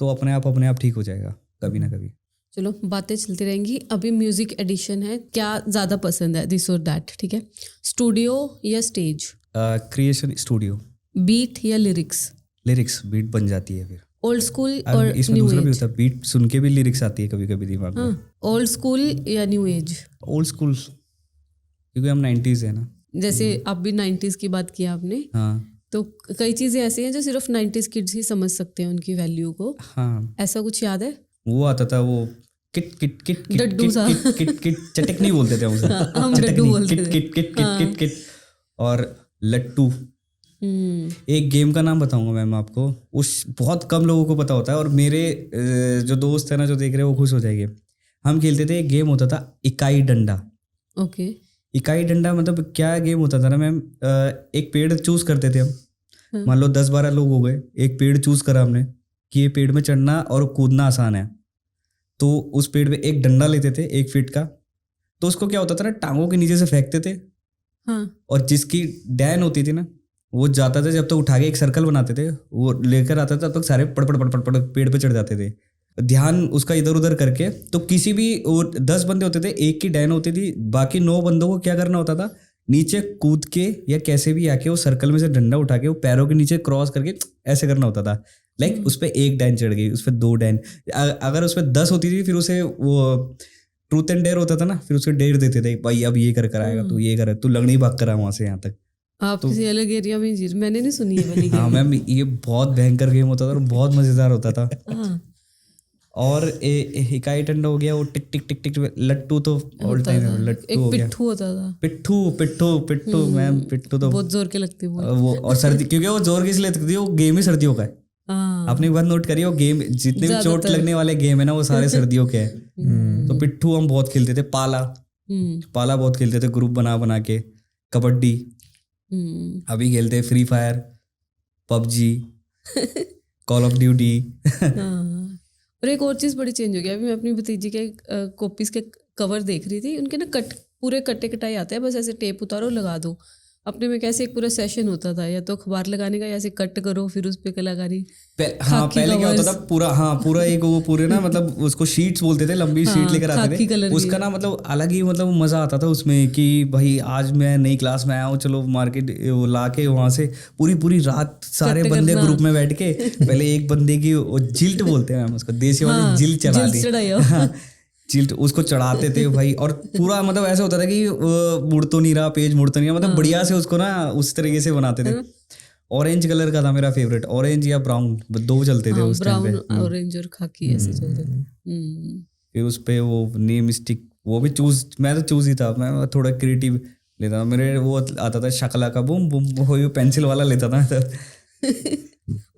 तो अपने आप ठीक हो जाएगा कभी ना कभी। चलो बातें चलती रहेंगी। अभी म्यूजिक एडिशन है, क्या ज़्यादा पसंद है, दिस और दैट, ठीक है? स्टूडियो या स्टेज? Creation studio. बीट या लिरिक्स? लिरिक्स, बीट बन जाती है फिर। ओल्ड स्कूल और इसमें न्यू दूसरा भी एज? होता है, बीट सुन के भी लिरिक्स आती है कभी कभी दिमाग में। हाँ, ओल्ड स्कूल या न्यू एज? ओल्ड स्कूल, क्योंकि हम 90s है ना। जैसे आप भी 90s की बात की आपने, हाँ तो कई चीज़ें ऐसी हैं जो सिर्फ 90s किड्स ही समझ सकते हैं उनकी वैल्यू को। हाँ, ऐसा कुछ याद है? वो आता था वो किट किट किट किट डड्डू किट सा। किट किट किट चटकनी बोलते थे हम उसे। हम चटकनी, डड्डू बोलते किट थे। किट किट किट किट किट। और लट्टू, एक गेम का नाम बताऊंगा मैम आपको, उस बहुत कम लोगों को पता होता है, और मेरे जो दोस्त है ना जो देख रहे हैं वो खुश हो जाएंगे। हम खेलते थे, एक गेम होता था इकाई डंडा। ओके। इकाई डंडा मतलब क्या गेम होता था ना मैम, एक पेड़ चूज करते थे हम। मान लो 10-12 लोग हो गए, एक पेड़ चूज करा हमने कि ये पेड़ में चढ़ना और कूदना आसान है, तो उस पेड़ पे एक डंडा लेते थे 1 फीट का, तो उसको क्या होता था ना, टांगों के नीचे से फेंकते थे। हाँ। और जिसकी डैन होती थी ना, वो जाता था, जब तक उठा के एक सर्कल बनाते थे, वो लेकर आता था, तब तक सारे पड़ पड़ पड़ पड़ पड़ पेड़ पे चढ़ जाते थे। ध्यान उसका इधर उधर करके, तो किसी भी 10 बंदे होते थे, एक की डैन होती थी, बाकी 9 बंदों को क्या करना होता था, नीचे कूद के या कैसे भी आके वो सर्कल में से डंडा उठा के वो पैरों के नीचे क्रॉस करके ऐसे करना होता था। लाइक उस पर 1 डैन चढ़ गई, उस पर 2 डैन, अगर उस पर 10 होती थी, फिर उसे वो ट्रूथ एंड डेयर होता था ना, फिर उसको डेयर देते थे, भाई अब ये कर आएगा, तू ये कर, तू लगनी भाग कर वहां से यहाँ तक। आप किसी अलग एरिया में जी, मैंने नहीं सुनी है वाली हाँ मैम, ये बहुत भयंकर गेम होता था और बहुत मजेदार होता था। हाँ। और इकाई डंडा हो गया, वो टिक टिक टिक टिक, लट्टू तो ऑल टाइम लट्टू एक हो गया, पिट्ठू होता था। पिट्ठू पिट्ठू पिट्ठू मैम, पिट्ठू तो बहुत जोर के लगते वो। वो, और सर्दी, क्योंकि वो जोर किस लिए लगती है, वो गेम ही सर्दियों का है। हाँ। आपने एक बात नोट करी, वो गेम जितने भी चोट लगने वाले गेम है ना, वो सारे सर्दियों के हैं। तो पिट्ठू हम बहुत खेलते थे, पाला बहुत खेलते थे, ग्रुप बना बना के। कबड्डी अभी खेलते हैं, free fire, PUBG, call of duty. और एक और चीज़ बड़ी चेंज हो गया, अभी मैं अपनी भतीजी के कॉपीज के कवर देख रही थी, उनके ना पूरे कट्टे कटाई आते हैं, बस ऐसे टेप उतारो लगा दो। अपने में कैसे एक पूरा सेशन होता था, या तो अखबार लगाने का, या ऐसे कट करो फिर उस पे कलाकारी। हाँ, पहले क्या होता था, पूरा एक वो पूरे ना, मतलब उसको शीट्स बोलते थे, लंबी शीट लेकर आते थे, उसका ना मतलब अलग ही मतलब मजा आता था उसमें, कि भाई आज मैं नई क्लास में आया हूँ, चलो मार्केट वो ला के वहां से पूरी रात सारे बंदे ग्रुप में बैठ के, पहले एक बंदे की जिल्ट बोलते हैं हम उसको, देसी वाली जिल्ट चढ़ा दी, चिल्ट उसको चढ़ाते थे भाई। और पूरा मतलब ऐसा होता था कि मुड़ तो नहीं रहा, पेज मुड़ तो नहीं रहा, मतलब बढ़िया से उसको ना उस तरीके से बनाते थे। ऑरेंज कलर का था मेरा फेवरेट, ऑरेंज या ब्राउन, 2 चलते थे उस टाइम पे, ब्राउन ऑरेंज और खाकी ऐसे चलते थे। फिर उस पे वो नेम स्टिक, वो भी चूज, मैं तो चूज ही था, मैं थोड़ा क्रिएटिव लेता था। मेरे वो आता था शकला का बूम बूम, वो पेंसिल वाला लेता था।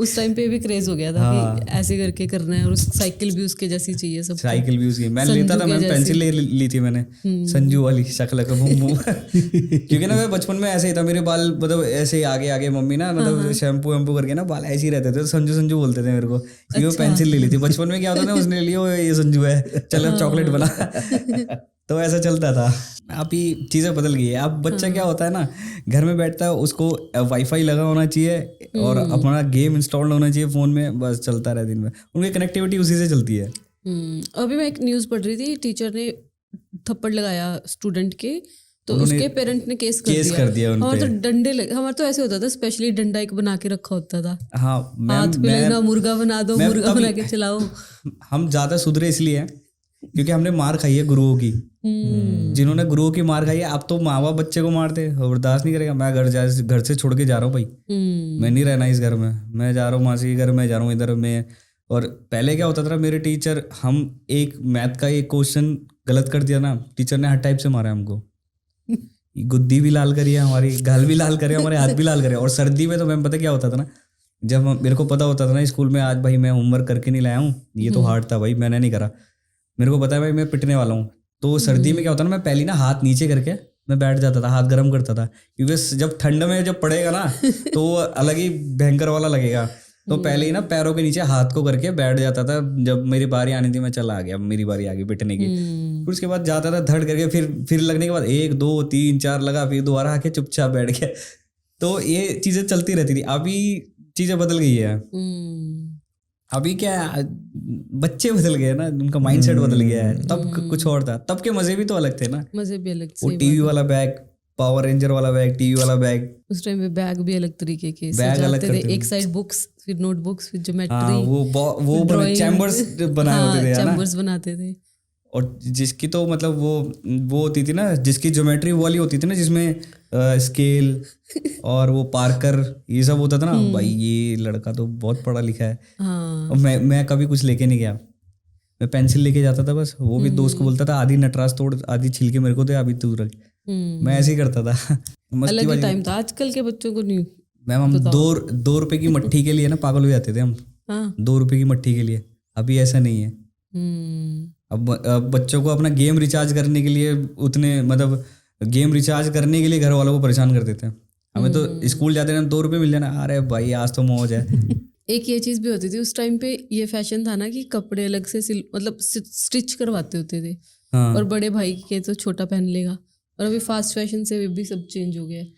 उस टाइम पे भी क्रेज हो गया था कि ऐसे करके करना है, और उस साइकिल भी उसके जैसी चाहिए सब। साइकिल भी उसकी मैं लेता था, मैं पेंसिल ली थी मैंने, संजू वाली शकल का बूम बूम। क्योंकि ना मैं बचपन में ऐसे ही था, मेरे बाल मतलब ऐसे आगे आगे, मम्मी ना मतलब शैम्पू वैम्पू करके ना बाल ऐसे ही रहते थे, तो संजू संजू बोलते थे मेरे को, क्योंकि वो पेंसिल ले ली थी। बचपन में क्या होता था, उसने लिया ये संजू है, चलो चॉकलेट बना। तो ऐसा चलता था। अभी चीज़ें बदल गई है, अब बच्चा क्या होता है ना, घर में बैठता है, उसको वाईफाई लगा होना चाहिए और अपना गेम इंस्टॉल होना चाहिए फ़ोन में, बस चलता रहे दिन में, उनकी कनेक्टिविटी उसी से चलती है। अभी मैं एक न्यूज़ पढ़ रही थी, टीचर ने थप्पड़ लगाया स्टूडेंट के, तो उसके पेरेंट ने केस कर दिया उन पे। तो डंडे लगे, हमारा तो ऐसे होता था, स्पेशली डंडा एक बना के रखा होता था। हाँ, हाथ पे लगना, मुर्गा बना दो, मुर्गा बना के चलाओ। हम ज़्यादा सुधरे इसलिए हैं क्योंकि हमने मार खाई है गुरुओं की। जिन्होंने गुरुओं की मार खाई है, अब तो माँ बाप बच्चे को मारते, बर्दाश्त नहीं करेगा। मैं घर से छोड़ के जा रहा हूँ भाई, मैं नहीं रहना इस घर में, मैं जा रहा हूँ मासी के घर में, जा रहा हूँ इधर में। और पहले क्या होता था, मेरे टीचर, हम एक मैथ का एक क्वेश्चन गलत कर दिया ना, टीचर ने हर टाइप से मारा हमको, गुद्दी भी लाल करी है हमारी, गाल भी लाल करे, हमारे हाथ भी लाल करे। और सर्दी में तो मैम पता क्या होता था ना, जब मेरे को पता होता था ना स्कूल में, आज भाई मैं होमवर्क करके नहीं लाया हूँ, ये तो हार्ड था भाई, मैंने नहीं करा, मेरे को पता है भाई मैं पिटने वाला हूँ, तो सर्दी में क्या होता ना, मैं पहले ना हाथ नीचे करके मैं बैठ जाता था, हाथ गर्म करता था, क्योंकि जब ठंड में जब पड़ेगा ना तो वो अलग ही भयंकर वाला लगेगा। तो पहले ही ना पैरों के नीचे हाथ को करके बैठ जाता था, जब मेरी बारी आनी थी मैं चला आ गया, मेरी बारी आ गई पिटने की। फिर उसके बाद जाता था धड़ करके, फिर लगने के बाद 1 2 3 4 लगा, फिर दोबारा आके चुपचाप बैठ गया। तो ये चीजें चलती रहती थी। अभी चीजें बदल गई है, अभी क्या है, बच्चे बदल गए ना, उनका माइंडसेट बदल गया है। तब कुछ और था, तब के मजे भी तो अलग थे ना, मजे भी अलग, वो टीवी वाला बैग, पावर रेंजर वाला बैग, टीवी वाला बैग, उस टाइम पे बैग भी अलग तरीके के बैग अलग सजाते थे, करते एक साइड बुक्स, फिर नोटबुक्स, फिर हाँ, ज्योमेट्री, वो चैम्बर्स बनाए होते थे, है ना? चैम्बर्स बनाते थे। और जिसकी तो मतलब वो होती थी ना, जिसकी ज्योमेट्री वाली होती थी ना, जिसमें स्केल और वो पार्कर ये सब होता था ना, भाई ये लड़का तो बहुत पढ़ा लिखा है। हाँ, और मैं कभी कुछ लेके नहीं गया, मैं पेंसिल लेके जाता था बस, वो भी दोस्त को बोलता था आधी नटराज तोड़, आधी छिल के मेरे को दे, अभी तू रख, मैं ऐसे ही करता था। मस्ती अलग ही वाली टाइम था, आजकल के बच्चों को नहीं। मैम, हम 2 रुपए की मट्ठी के लिए ना पागल हो जाते थे हम, हाँ, 2 रुपए की मट्ठी के लिए। अभी ऐसा नहीं है। अब बच्चों को अपना गेम रिचार्ज करने के लिए उतने, मतलब गेम रिचार्ज करने के लिए घर वालों को परेशान कर देते हैं। हमें तो स्कूल जाते हैं 2 रुपए मिल जाना, अरे भाई आज तो मौज है। एक ये चीज भी होती थी उस टाइम पे, ये फैशन था ना कि कपड़े अलग से मतलब स्टिच करवाते होते थे। हाँ, और बड़े भाई के तो छोटा पहन लेगा, और अभी फास्ट फैशन से भी सब चेंज हो गया है।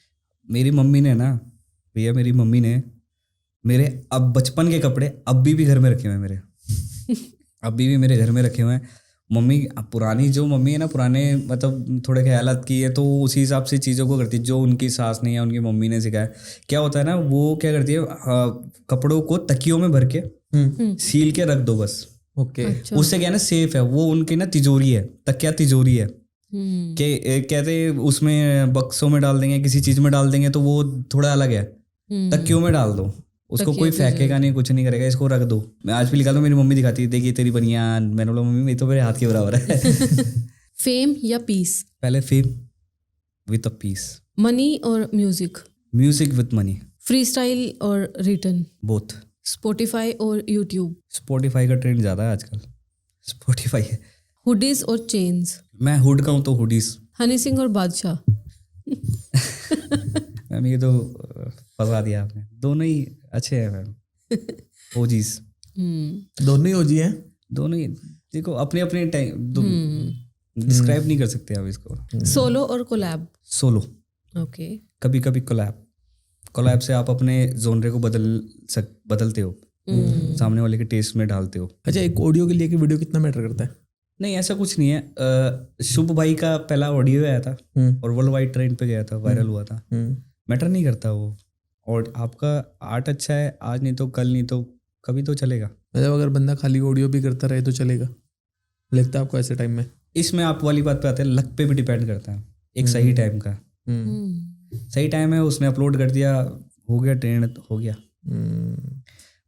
मेरी मम्मी ने ना भैया, मेरी मम्मी ने मेरे अब बचपन के कपड़े अभी भी घर में रखे हुए हैं मेरे। अभी भी मेरे घर में रखे हुए हैं। मम्मी पुरानी जो मम्मी है ना, पुराने मतलब थोड़े ख्यालात की है, तो उसी हिसाब से चीज़ों को करती है जो उनकी सास ने या उनकी मम्मी ने सिखाया। क्या होता है ना, वो क्या करती है, कपड़ों को तकियों में भर के सील के रख दो बस। ओके, अच्छा। उससे क्या है ना, सेफ है वो, उनकी ना तिजोरी है, तकिया तिजोरी है। कहते उसमें बक्सों में डाल देंगे, किसी चीज में डाल देंगे तो वो थोड़ा अलग है। तकियों में डाल दो उसको, कोई फेंकेगा नहीं, कुछ नहीं करेगा, इसको रख दो। मैं आज भी निकाल दूं, मेरी मम्मी दिखाती है, देखिए तेरी बनियान। मैंने बोला मम्मी, ये तो मेरे हाथ के बराबर है। फेम या पीस? पहले fame with a peace, money और music? Music with money, free style और रिटर्न? बोथ। स्पॉटिफाई और यूट्यूब? स्पॉटिफाई का ट्रेंड ज्यादा है आजकल, स्पॉटिफाई है। हुडीज और चेन्स? मैं हुड का हूँ तो हुडीज। हनी सिंह और बादशाह? मैम ये तो फंसा दिया आपने, दोनों ही अच्छे हैं मैम, ओजीज। दोनों ही ओजी हैं। दोनों ही देखो अपने अपने टाइम, डिस्क्राइब नहीं कर सकते आप इसको। सोलो और कोलैब? Solo, okay. कभी कभी कोलैब से आप अपने जोनरे को बदलते हो, सामने वाले के टेस्ट में डालते हो। अच्छा, एक ऑडियो के लिए कि वीडियो कितना मैटर करता है? नहीं ऐसा कुछ नहीं है। शुभ भाई का पहला ऑडियो आया था और वर्ल्ड वाइड ट्रेंड पे गया था, वायरल हुआ था। मैटर नहीं करता वो, और आपका आर्ट अच्छा है, आज नहीं तो कल, नहीं तो कभी तो चलेगा। मतलब अगर बंदा खाली ऑडियो भी करता रहे तो चलेगा, लगता है आपको ऐसे टाइम में? इसमें आप वाली बात पे आते हैं, लक पे भी डिपेंड करता है। एक सही टाइम का, सही टाइम है, उसने अपलोड कर दिया, हो गया ट्रेंड, हो गया।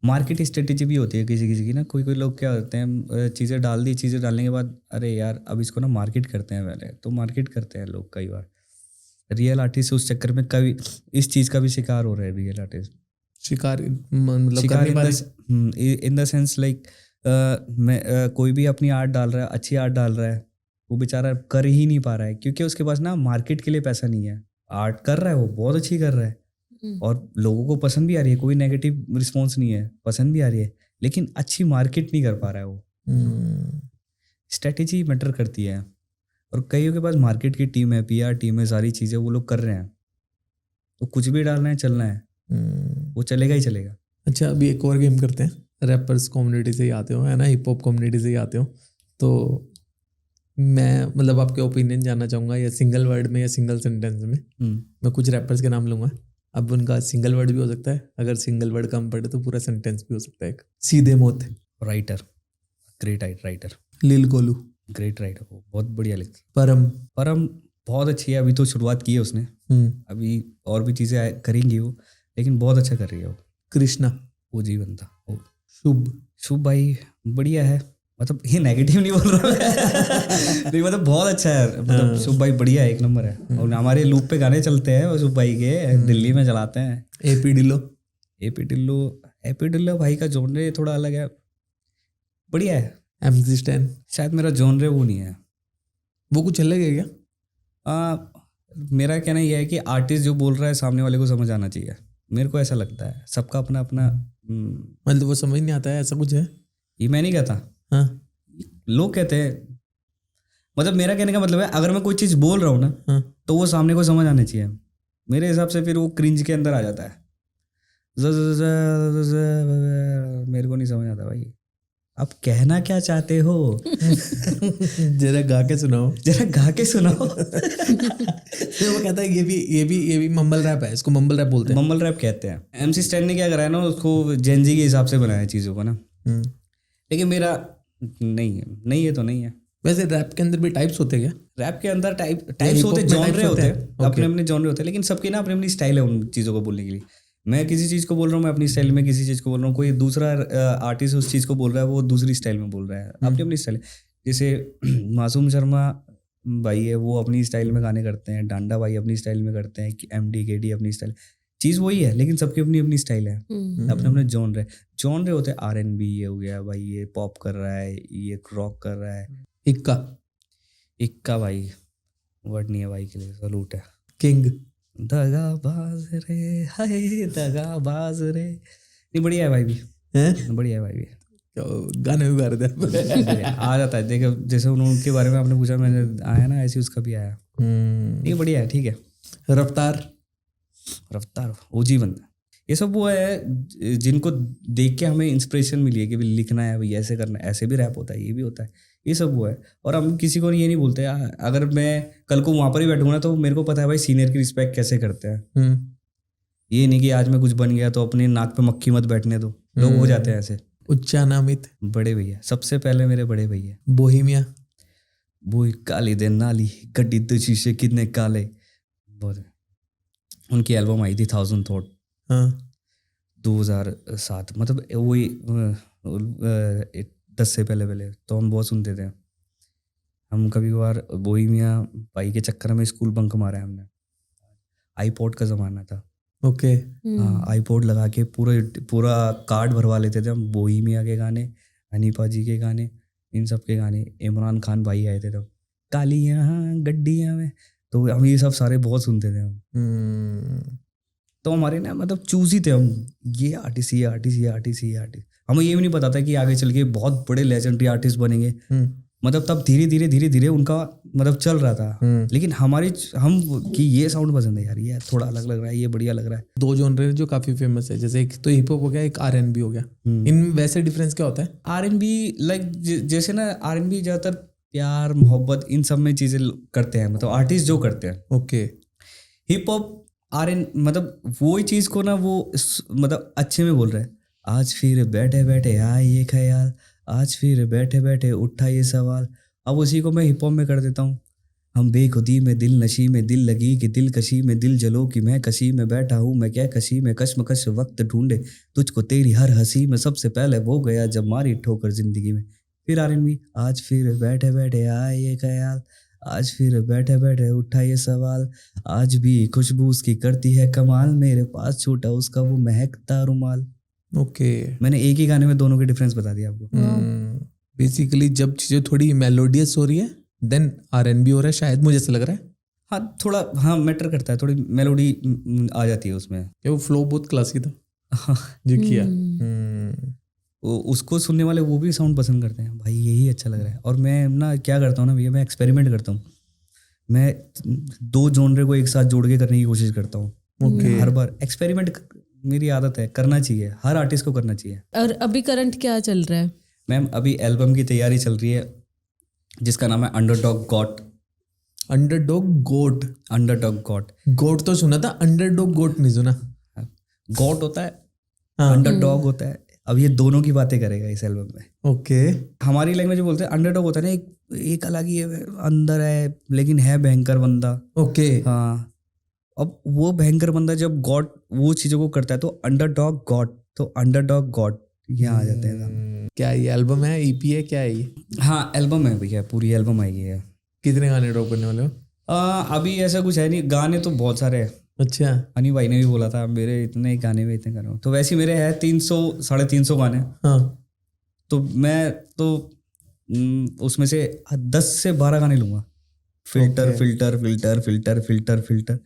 मार्केट स्ट्रेटेजी भी होती है किसी किसी की ना, कोई लोग क्या होते हैं, चीज़ें डाल दी, चीज़ें डालने के बाद अरे यार अब इसको ना मार्केट करते हैं, पहले तो मार्केट करते हैं लोग। कई बार रियल आर्टिस्ट उस चक्कर में कभी इस चीज़ का भी शिकार हो रहा है। रियल आर्टिस्ट शिकार मतलब इन द सेंस लाइक, मैं कोई भी अपनी आर्ट डाल रहा है, अच्छी आर्ट डाल रहा है, वो बेचारा कर ही नहीं पा रहा है क्योंकि उसके पास ना मार्केट के लिए पैसा नहीं है। आर्ट कर रहा है, वो बहुत अच्छी कर रहा है और लोगों को पसंद भी आ रही है, कोई नेगेटिव रिस्पॉन्स नहीं है, पसंद भी आ रही है, लेकिन अच्छी मार्केट नहीं कर पा रहा है वो। स्ट्रेटेजी मैटर करती है, और कईयों के पास मार्केट की टीम है, पीआर टीम है, सारी चीज़ें वो लोग कर रहे हैं, तो कुछ भी डालना है, चलना है, वो चलेगा ही चलेगा। अच्छा, अभी एक और गेम करते हैं। रैपर्स कम्युनिटी से ही आते हो, है ना, हिप हॉप कम्युनिटी से ही आते हो, तो मैं मतलब आपके ओपिनियन जानना चाहूँगा, या सिंगल वर्ड में या सिंगल सेंटेंस में। मैं कुछ रैपर्स के नाम लूँगा, अब उनका सिंगल वर्ड भी हो सकता है, अगर सिंगल वर्ड कम पड़े तो पूरा सेंटेंस भी हो सकता है। एक सीधे मौत, राइटर, ग्रेट राइटर। लिल गोलू, ग्रेट राइटर, बहुत बढ़िया लिखती। परम बहुत अच्छी है, अभी तो शुरुआत की है उसने, अभी और भी चीज़ें करेंगी वो, लेकिन बहुत अच्छा कर रही है वो। कृष्णा, वो जीवन था। शुभ भाई बढ़िया है, मतलब ये नेगेटिव नहीं बोल रहा नहीं, मतलब बहुत अच्छा है, मतलब शुभ भाई बढ़िया है, एक नंबर है। और हमारे लूप पे गाने चलते हैं शुभ भाई के, दिल्ली में चलाते हैं। एपी ढिल्लो, एपी ढिल्लो भाई का जॉनरे थोड़ा अलग है, बढ़िया है। MC Stan शायद मेरा जॉनरे वो नहीं है। वो कुछ अलग है क्या? मेरा कहना यह है कि आर्टिस्ट जो बोल रहा है सामने वाले को समझ आना चाहिए, मेरे को ऐसा लगता है। सबका अपना अपना मतलब वो समझ नहीं आता है, ऐसा कुछ है? ये मैं नहीं कहता, हाँ लोग कहते हैं। मतलब मेरा कहने का मतलब है, अगर मैं कोई चीज़ बोल रहा हूँ ना हाँ। तो वो सामने को समझ आना चाहिए। मेरे हिसाब से फिर वो क्रिंज के अंदर आ जाता है। मेरे को नहीं समझ आता भाई, आप कहना क्या चाहते हो? जरा गा के सुनाओ। जरा गा के सुनाओ। तो वो कहता है ये भी मम्बल रैप है, इसको मम्बल रैप बोलते हैं। मम्बल रैप कहते हैं। MC Stan ने क्या करा है ना, उसको जेनजी के हिसाब से बनाया चीज़ों को ना, लेकिन मेरा नहीं है तो नहीं है। वैसे रैप के अंदर भी टाइप्स होते हैं क्या? रैप के अंदर टाइप्स hip होते hop हैं, में जॉनरे types होते होते हैं, हैं? अपने अपने जॉनरे होते हैं, लेकिन सबकी ना अपनी अपनी स्टाइल है उन चीज़ों को बोलने के लिए। मैं किसी चीज़ को बोल रहा हूँ, मैं अपनी स्टाइल में किसी चीज़ को बोल रहा हूँ, कोई दूसरा आर्टिस्ट उस चीज़ को बोल रहा है, वो दूसरी स्टाइल में बोल रहा है, अपनी अपनी स्टाइल। जैसे मासूम शर्मा भाई है, वो अपनी स्टाइल में गाने करते हैं, डांडा भाई अपनी स्टाइल में करते हैं, MD KD अपनी स्टाइल, चीज़ वही है, लेकिन सबकी अपनी अपनी स्टाइल है, अपने अपने जॉनरे होते हैं। R&B ये हो गया भाई, ये पॉप कर रहा है, ये रॉक कर रहा है। इक्का भाई वर्ड नहीं है भाई के लिए, सलूट है। किंग दगाबाज रे, हाय दगाबाज रे, नहीं बढ़िया है भाई भी, हैं? बढ़िया है भाई भी। गाने भी गा रहे थे। बढ़िया, आ जाता है। देखो जैसे उनके बारे में आपने पूछा, मैंने आया ना, ऐसे उसका भी आया। ये बढ़िया है, ठीक है। रफ्तार ओजी बंदा। ये सब वो है जिनको देख के हमें इंस्पिरेशन मिली है कि भाई लिखना है, भाई ऐसे करना है, ऐसे भी रैप होता है, ये भी होता है, ये सब वो है। और हम किसी को ये नहीं बोलते, अगर मैं कल को वहाँ पर ही बैठूंगा ना, तो मेरे को पता है भाई सीनियर की रिस्पेक्ट कैसे करते हैं। ये नहीं कि आज मैं कुछ बन गया तो अपने नाक पे मक्खी मत बैठने दो, लोग हो जाते हैं ऐसे। उच्चानामित बड़े भैया, सबसे पहले मेरे बड़े भैया। बोहेमिया वो काली दे नाली गड्डी तो शीशे कितने काले, बहुत। उनकी एल्बम आई थी 1000 थॉट, 2007, मतलब वही 10 से पहले तो हम बहुत सुनते थे। हम कभी कभार बोहेमिया भाई के चक्कर में स्कूल बंक मारा है हमने। आईपॉड का ज़माना था। ओके। हाँ, आईपॉड लगा के पूरा कार्ड भरवा लेते थे हम। बोहेमिया के गाने, हनीफा जी के गाने, इन सब के गाने। इमरान खान भाई आए थे तब, कालियाँ गड्डियाँ में, तो हम ये सब सारे बहुत सुनते थे हम। तो हमारे ना मतलब चूज ही थे हम, ये आर्टिस्ट। हमें ये भी नहीं पता था कि आगे चल के बहुत बड़े लेजेंडरी आर्टिस्ट बनेंगे। मतलब तब धीरे धीरे उनका मतलब चल रहा था। लेकिन हम कि ये साउंड पसंद है यार, ये थोड़ा अलग लग रहा है, ये बढ़िया लग रहा है। दो जॉनर जो काफी फेमस है, जैसे एक तो हिप हॉप हो गया, एक R&B हो गया। इनमें वैसे डिफरेंस क्या होता है? R&B लाइक जैसे ना, R&B ज्यादातर प्यार मोहब्बत इन सब में चीजें करते हैं, मतलब आर्टिस्ट जो करते हैं। ओके। हिप हॉप मतलब वो ही चीज को ना वो मतलब अच्छे में बोल रहे हैं। आज फिर बैठे बैठे आए ये ख्याल, आज फिर बैठे बैठे उठा ये सवाल। अब उसी को मैं हिप हॉप में कर देता हूँ। हम बेखुदी में दिल नशी में दिल लगी कि दिल कशी में दिल जलो कि मैं कशी में बैठा हूँ, मैं क्या कशी में कश्मकश वक्त ढूंढे तुझको तेरी हर हंसी में, सबसे पहले वो गया जब मारी ठोकर जिंदगी में। फिर R&B, आज फिर बैठे बैठे आए ये ख्याल, आज फिर बैठे बैठे उठा ये सवाल, आज भी खुशबू उसकी करती है कमाल, मेरे पास छूटा उसका वो महकता रुमाल। ओके। मैंने एक ही गाने में दोनों के डिफरेंस बता दिया आपको। बेसिकली जब चीजें थोड़ी मेलोडियस हो रही है देन R&B हो रहा है, शायद मुझे ऐसा लग रहा है। हाँ थोड़ा, हाँ मैटर करता है, थोड़ी मेलोडी आ जाती है उसमें। वो फ्लो बहुत क्लासी था जो किया। उसको सुनने वाले वो भी साउंड पसंद करते हैं, भाई यही अच्छा लग रहा है। और मैं ना क्या करता हूँ ना भैया, मैं एक्सपेरिमेंट करता हूँ। मैं 2 जॉनरे को एक साथ जोड़ के करने की कोशिश करता हूँ। Okay. हर बार एक्सपेरिमेंट मेरी आदत है, करना चाहिए, हर आर्टिस्ट को करना चाहिए। और अभी करंट क्या चल रहा है? मैम अभी एल्बम की तैयारी चल रही है जिसका नाम है अंडरडॉग गॉट। अंडरडॉग गॉट तो सुना था, अंडरडॉग गोट नहीं सुना। गॉट होता है, अंडरडॉग होता है। अब ये दोनों की बातें करेगा इस एल्बम में। ओके। हमारी लैंग्वेज में बोलते हैं अंडरडॉग होता है ना, एक अलग ही अंदर है लेकिन है भयंकर बंदा। ओके। हाँ, अब वो भयंकर बंदा जब गॉड वो चीजों को करता है तो अंडरडॉग गॉड, तो अंडरडॉग गॉड यहाँ आ जाते हैं। क्या ये एल्बम है, EP है, क्या है ये? हाँ एल्बम है भैया, पूरी एल्बम आई है। कितने गाने ड्रॉप करने वाले हो? अभी ऐसा कुछ है नहीं, गाने तो बहुत सारे हैं अच्छा। हनी भाई ने भी बोला था मेरे इतने गाने में इतने गाने हो। तो वैसे ही मेरे है 300 350 गाने। हाँ। तो मैं तो उसमें से 10 से 12 गाने लूंगा। Filter Okay. Filter filter filter filter filter,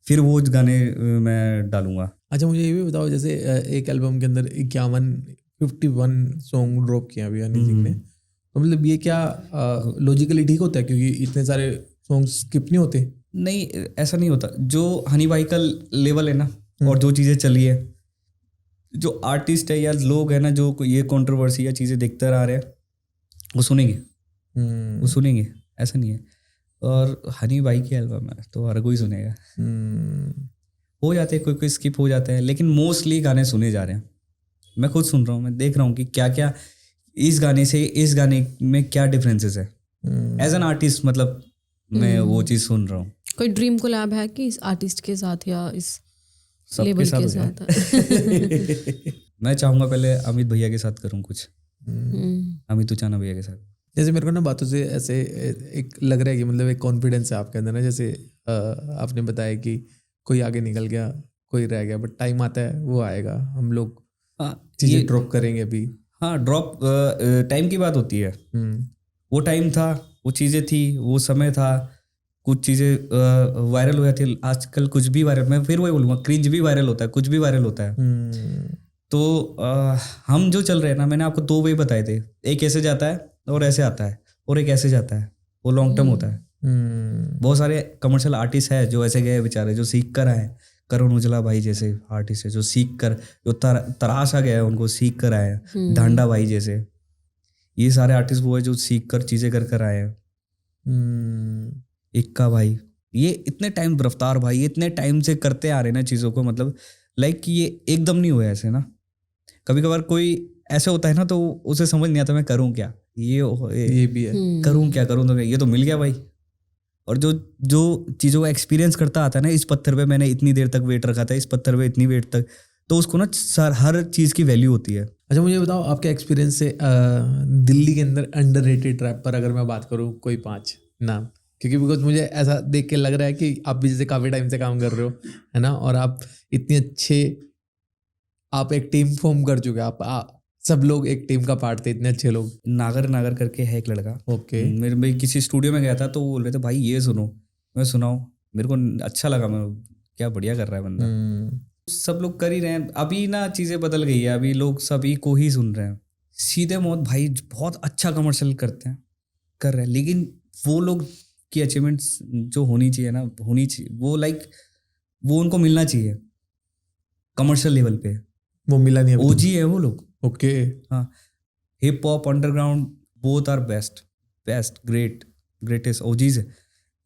फिर वो गाने मैं डालूंगा। अच्छा, मुझे ये भी बताओ, जैसे एक एल्बम के अंदर 51 सॉन्ग ड्रॉप किए अभी हनी सिंह ने, तो मतलब ये क्या लॉजिकली ठीक होता है, क्योंकि इतने सारे सॉन्ग स्किप नहीं होते? नहीं, ऐसा नहीं होता। जो हनी भाई का लेवल है ना, और जो चीज़ें चली है, जो आर्टिस्ट है या लोग है ना, जो ये कंट्रोवर्सी या चीज़ें देखते आ रहे हैं, वो सुनेंगे, वो सुनेंगे, ऐसा नहीं है। और हनी भाई की एल्बम है तो हर कोई सुनेगा। हो जाते हैं, कोई स्किप हो जाता है, लेकिन मोस्टली गाने सुने जा रहे हैं। मैं खुद सुन रहा हूँ, मैं देख रहा हूँ कि क्या क्या इस गाने से इस गाने में क्या डिफरेंसेस है। एज एन आर्टिस्ट मतलब मैं वो चीज़ सुन रहा हूँ। कोई ड्रीम कोलैब है कि इस आर्टिस्ट के साथ या इस सबके लेबल साथ के हो जाए। साथ? मैं चाहूँगा पहले अमित भैया के साथ करूँ कुछ, अमित उचाना भैया के साथ। जैसे मेरे को ना बातों से ऐसे एक लग रहा है कि मतलब एक कॉन्फिडेंस है आपके अंदर ना, जैसे आपने बताया कि कोई आगे निकल गया, कोई रह गया, बट टाइम आता है वो आएगा, हम लोग चीज़ें ड्रॉप करेंगे अभी। हाँ, ड्रॉप टाइम की बात होती है। हम्म। वो टाइम था, वो चीज़ें थी, वो समय था, कुछ चीज़ें वायरल हो जाती है। आजकल कुछ भी वायरल, मैं फिर वही बोलूँगा, क्रिंज भी वायरल होता है, कुछ भी वायरल होता है। तो हम जो चल रहे हैं ना, मैंने आपको 2 वे बताए थे, एक ऐसे जाता है और ऐसे आता है, और एक ऐसे जाता है, वो लॉन्ग टर्म होता है। बहुत सारे कमर्शियल आर्टिस्ट है जो ऐसे गए बेचारे, जो सीख कर आए। करण उजला भाई जैसे आर्टिस्ट है जो सीख कर, जो तराश आ गया है उनको सीख कर आए हैं। ढांडा भाई जैसे, ये सारे आर्टिस्ट वो है जो सीख कर चीज़ें कर कर आए हैं। इक्का भाई, ये इतने टाइम, रफ्तार भाई, ये इतने टाइम से करते आ रहे हैं ना चीज़ों को, मतलब लाइक ये एकदम नहीं हुआ ऐसे ना। कभी कभार कोई ऐसे होता है ना, तो उसे समझ नहीं आता मैं करूँ क्या, ये भी है। करूँ क्या, करूँ तो क्या, ये तो मिल गया भाई। और जो जो चीज़ों का एक्सपीरियंस करता आता है ना, इस पत्थर पे मैंने इतनी देर तक वेट रखा था, इस पत्थर पे इतनी वेट तक, तो उसको ना हर चीज़ की वैल्यू होती है। अच्छा, मुझे बताओ आपके एक्सपीरियंस से दिल्ली के अंदर अंडररेटेड रैपर अगर मैं बात करूँ, कोई 5 नाम, क्योंकि बिकॉज मुझे ऐसा देख के लग रहा है कि आप भी जैसे काफ़ी टाइम से काम कर रहे हो, है ना, और आप इतने अच्छे, आप एक टीम फॉर्म कर चुके हैं, आप सब लोग एक टीम का पार्ट थे, इतने अच्छे लोग। नागर करके है एक लड़का। ओके। मैं किसी स्टूडियो में गया था, तो वो बोल रहे थे भाई ये सुनो, मैं सुनाऊं, मेरे को अच्छा लगा, मैं क्या बढ़िया कर रहा है बंदा। सब लोग कर ही रहे हैं। अभी ना चीज़ें बदल गई है, अभी लोग सभी को ही सुन रहे हैं। सीधे मौत भाई बहुत अच्छा कमर्शियल करते हैं, कर रहे हैं, लेकिन वो लोग की अचीवमेंट्स जो होनी चाहिए ना, होनी चाहिए वो, लाइक वो उनको मिलना चाहिए कमर्शियल लेवल पे। वो मिला नहीं अभी तक। ओजी है वो लोग। ओके। हाँ, hip hop underground both are best greatest OGs है।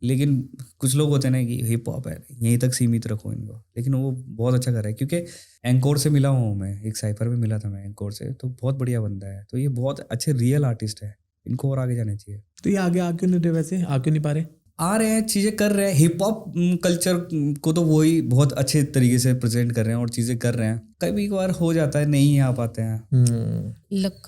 लेकिन कुछ लोग होते हैं ना कि हिप हॉप है, यहीं तक सीमित रखो इनको, लेकिन वो बहुत अच्छा कर रहा है। क्योंकि एंकोर से मिला हूँ मैं, एक साइफर में मिला था मैं एंकोर से, तो बहुत बढ़िया बंदा है। तो ये बहुत अच्छे रियल आर्टिस्ट है, इनको और आगे जाना चाहिए। तो ये आगे आ क्यों नहीं रहे, वैसे आ क्यों नहीं पा रहे? आ रहे हैं, चीज़ें कर रहे हैं। हिप हॉप कल्चर को तो वही बहुत अच्छे तरीके से प्रेजेंट कर रहे हैं और चीज़ें कर रहे हैं। कभी कभार हो जाता है नहीं आ पाते हैं, लक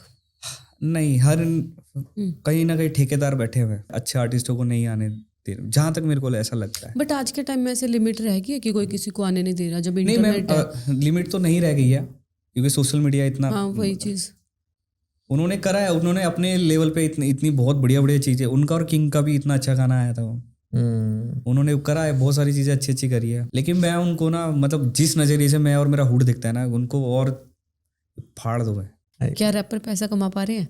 नहीं, हर कहीं ना कहीं ठेकेदार बैठे हुए हैं, अच्छे आर्टिस्टों को नहीं आने दे रहे, जहाँ तक मेरे को ऐसा लगता है। बट आज के टाइम में ऐसे लिमिट रहेगी है कि कोई किसी को आने नहीं दे रहा, जब नहीं इंटरनेट है। मैम, लिमिट तो नहीं रह गई है, क्योंकि सोशल मीडिया इतना, हाँ, वही चीज़ उन्होंने करा है, उन्होंने अपने लेवल पे इतनी बहुत बढ़िया चीज़ें, उनका और किंग का भी इतना अच्छा गाना आया था वो, उन्होंने करा है, बहुत सारी चीज़ें अच्छी अच्छी करी है। लेकिन मैं उनको ना, मतलब जिस नज़रिए से मैं और मेरा हुड दिखता है ना, उनको और फाड़ दो मैं। क्या रैपर पैसा कमा पा रहे हैं?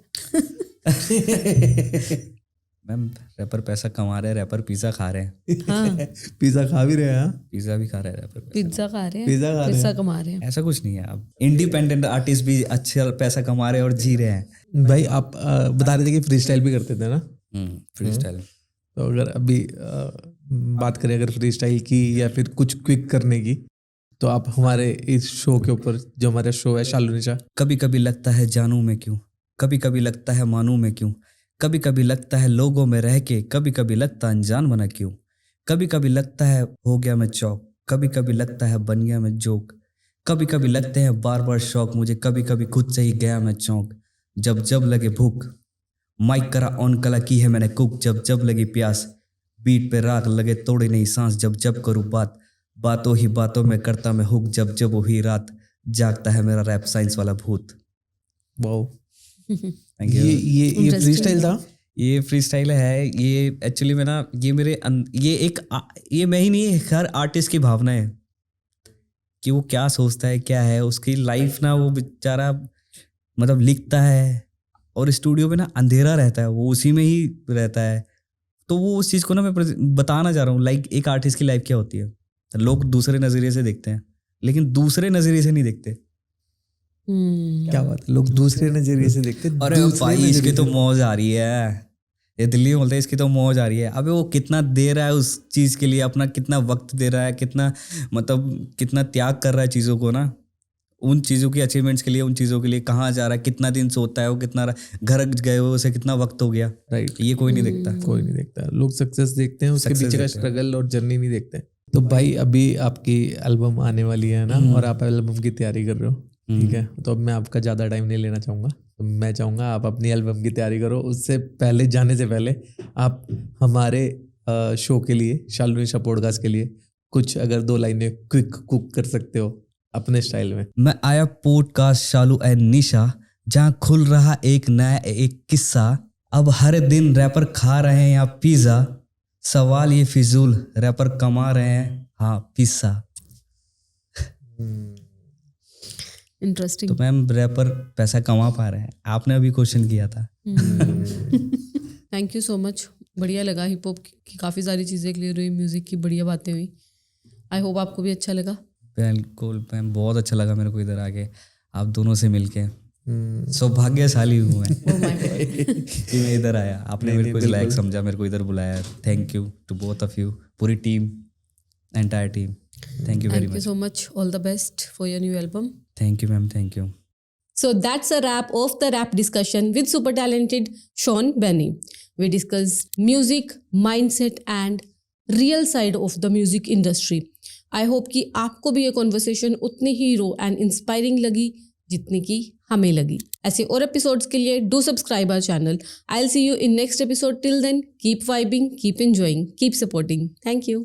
मैम, रैपर पैसा कमा रहे हैं, रैपर पिज़्ज़ा खा रहे हैं। हाँ, पिज्जा खा भी रहे हैं? पिज़्ज़ा भी खा रहे हैं रैपर, पिज्जा खा रहे हैं, पिज्जा खा रहे पैसा हैं। कमा रहे हैं। ऐसा कुछ नहीं है। अब इंडिपेंडेंट आर्टिस्ट भी अच्छा पैसा कमा रहे हैं और जी रहे हैं। भाई आप बता रहे थे कि फ्री स्टाइल भी करते थे ना, फ्री स्टाइल। तो अगर अभी बात करें अगर फ्री स्टाइल की या फिर कुछ क्विक करने की, तो आप हमारे इस शो के ऊपर, जो हमारा शो है शालुनिशा, कभी कभी लगता है जानू मैं क्यों, कभी कभी लगता है मानू मैं क्यों, कभी कभी लगता है लोगों में रह के, कभी कभी लगता अनजान बना क्यों, कभी कभी लगता है हो गया मैं चौक, कभी कभी लगता है बन गया मैं जोक, कभी कभी लगते हैं बार बार शौक मुझे, कभी कभी खुद से ही गया मैं चौंक। जब जब लगे भूख, माइक करा ऑन, कला की है मैंने कुक, जब जब लगी प्यास, बीट पे राख लगे तोड़े नहीं सांस, जब जब करूँ बात, बातों ही बातों में करता मैं हुक, जब जब वही रात जागता है मेरा रैप साइंस वाला भूत। Wow, Thank you. ये Interesting. फ्रीस्टाइल था? ये फ्री स्टाइल है, ये एक्चुअली में ना, ये मेरे ये मैं ही नहीं, हर आर्टिस्ट की भावना है कि वो क्या सोचता है, क्या है उसकी लाइफ ना। वो बेचारा मतलब लिखता है और स्टूडियो में ना अंधेरा रहता है, वो उसी में ही रहता है। तो वो उस चीज़ को ना मैं बताना चाह रहा हूँ, लाइक एक आर्टिस्ट की लाइफ क्या होती है। लोग दूसरे नज़रिए से देखते हैं, लेकिन दूसरे नज़रिए से नहीं देखते। क्या बात है, लोग दूसरे नजरिए से देखते हैं। अरे दूसरे भाई नजरिए इसकी तो से- मौज आ रही है, ये दिल्ली में बोलते हैं इसकी तो मौज आ रही है। अबे वो कितना दे रहा है उस चीज़ के लिए, अपना कितना वक्त दे रहा है, कितना मतलब कितना त्याग कर रहा है चीज़ों को ना, उन चीज़ों की अचीवमेंट्स के लिए, उन चीज़ों के लिए कहाँ जा रहा है, कितना दिन सोता है वो, कितना घर गए हुए उसे कितना वक्त हो गया। राइट, ये कोई नहीं देखता। कोई नहीं देखता। लोग सक्सेस देखते हैं, उसके Success पीछे का देखते हैं। स्ट्रगल और जर्नी नहीं देखते। तो भाई अभी आपकी एल्बम आने वाली है ना, और आप एल्बम की तैयारी कर रहे हो, ठीक है? तो अब मैं आपका ज़्यादा टाइम नहीं लेना चाहूँगा। तो मैं चाहूँगा आप अपनी एल्बम की तैयारी करो। उससे पहले, जाने से पहले, आप हमारे शो के लिए, शालू निशा पॉडकास्ट के लिए कुछ अगर 2 लाइनें क्विक कुक कर सकते हो अपने स्टाइल में। मैं आया पॉडकास्ट शालू एंड निशा, जहाँ खुल रहा एक नया एक किस्सा। अब हर दिन रैपर खा रहे हैं यहाँ पिज़्ज़ा, सवाल ये फिजूल रैपर कमा रहे हैं हाँ पिस्सा। इंटरेस्टिंग। तो मैम रैपर पैसा कमा पा रहे हैं, आपने अभी क्वेश्चन किया था। थैंक यू सो मच, बढ़िया लगा। हिप हॉप की काफ़ी सारी चीज़ें क्लियर हुई, म्यूज़िक की बढ़िया बातें हुई। आई होप आपको भी अच्छा लगा। बिल्कुल मैम, बहुत अच्छा लगा मेरे को इधर आके आप दोनों से मिलके। सौभाग्यशाली हूँ मैं Oh my God. कि मैं इधर आया, आपने मेरे को इस लायक समझा, मेरे को इधर बुलाया। Thank you to both of you, पूरी team, entire team. Thank you very Thank you मच। so much. All the best for your new album. Thank you ma'am, thank you. So that's a wrap of the rap discussion with super talented Sean Benny. We discussed music, mindset and real side of the music industry. I hope कि आपको भी ये conversation उतनी ही raw and inspiring लगी जितनी की हमें लगी। ऐसे और episodes के लिए do subscribe our channel. I'll see you in next episode. Till then, keep vibing, keep enjoying, keep supporting. Thank you.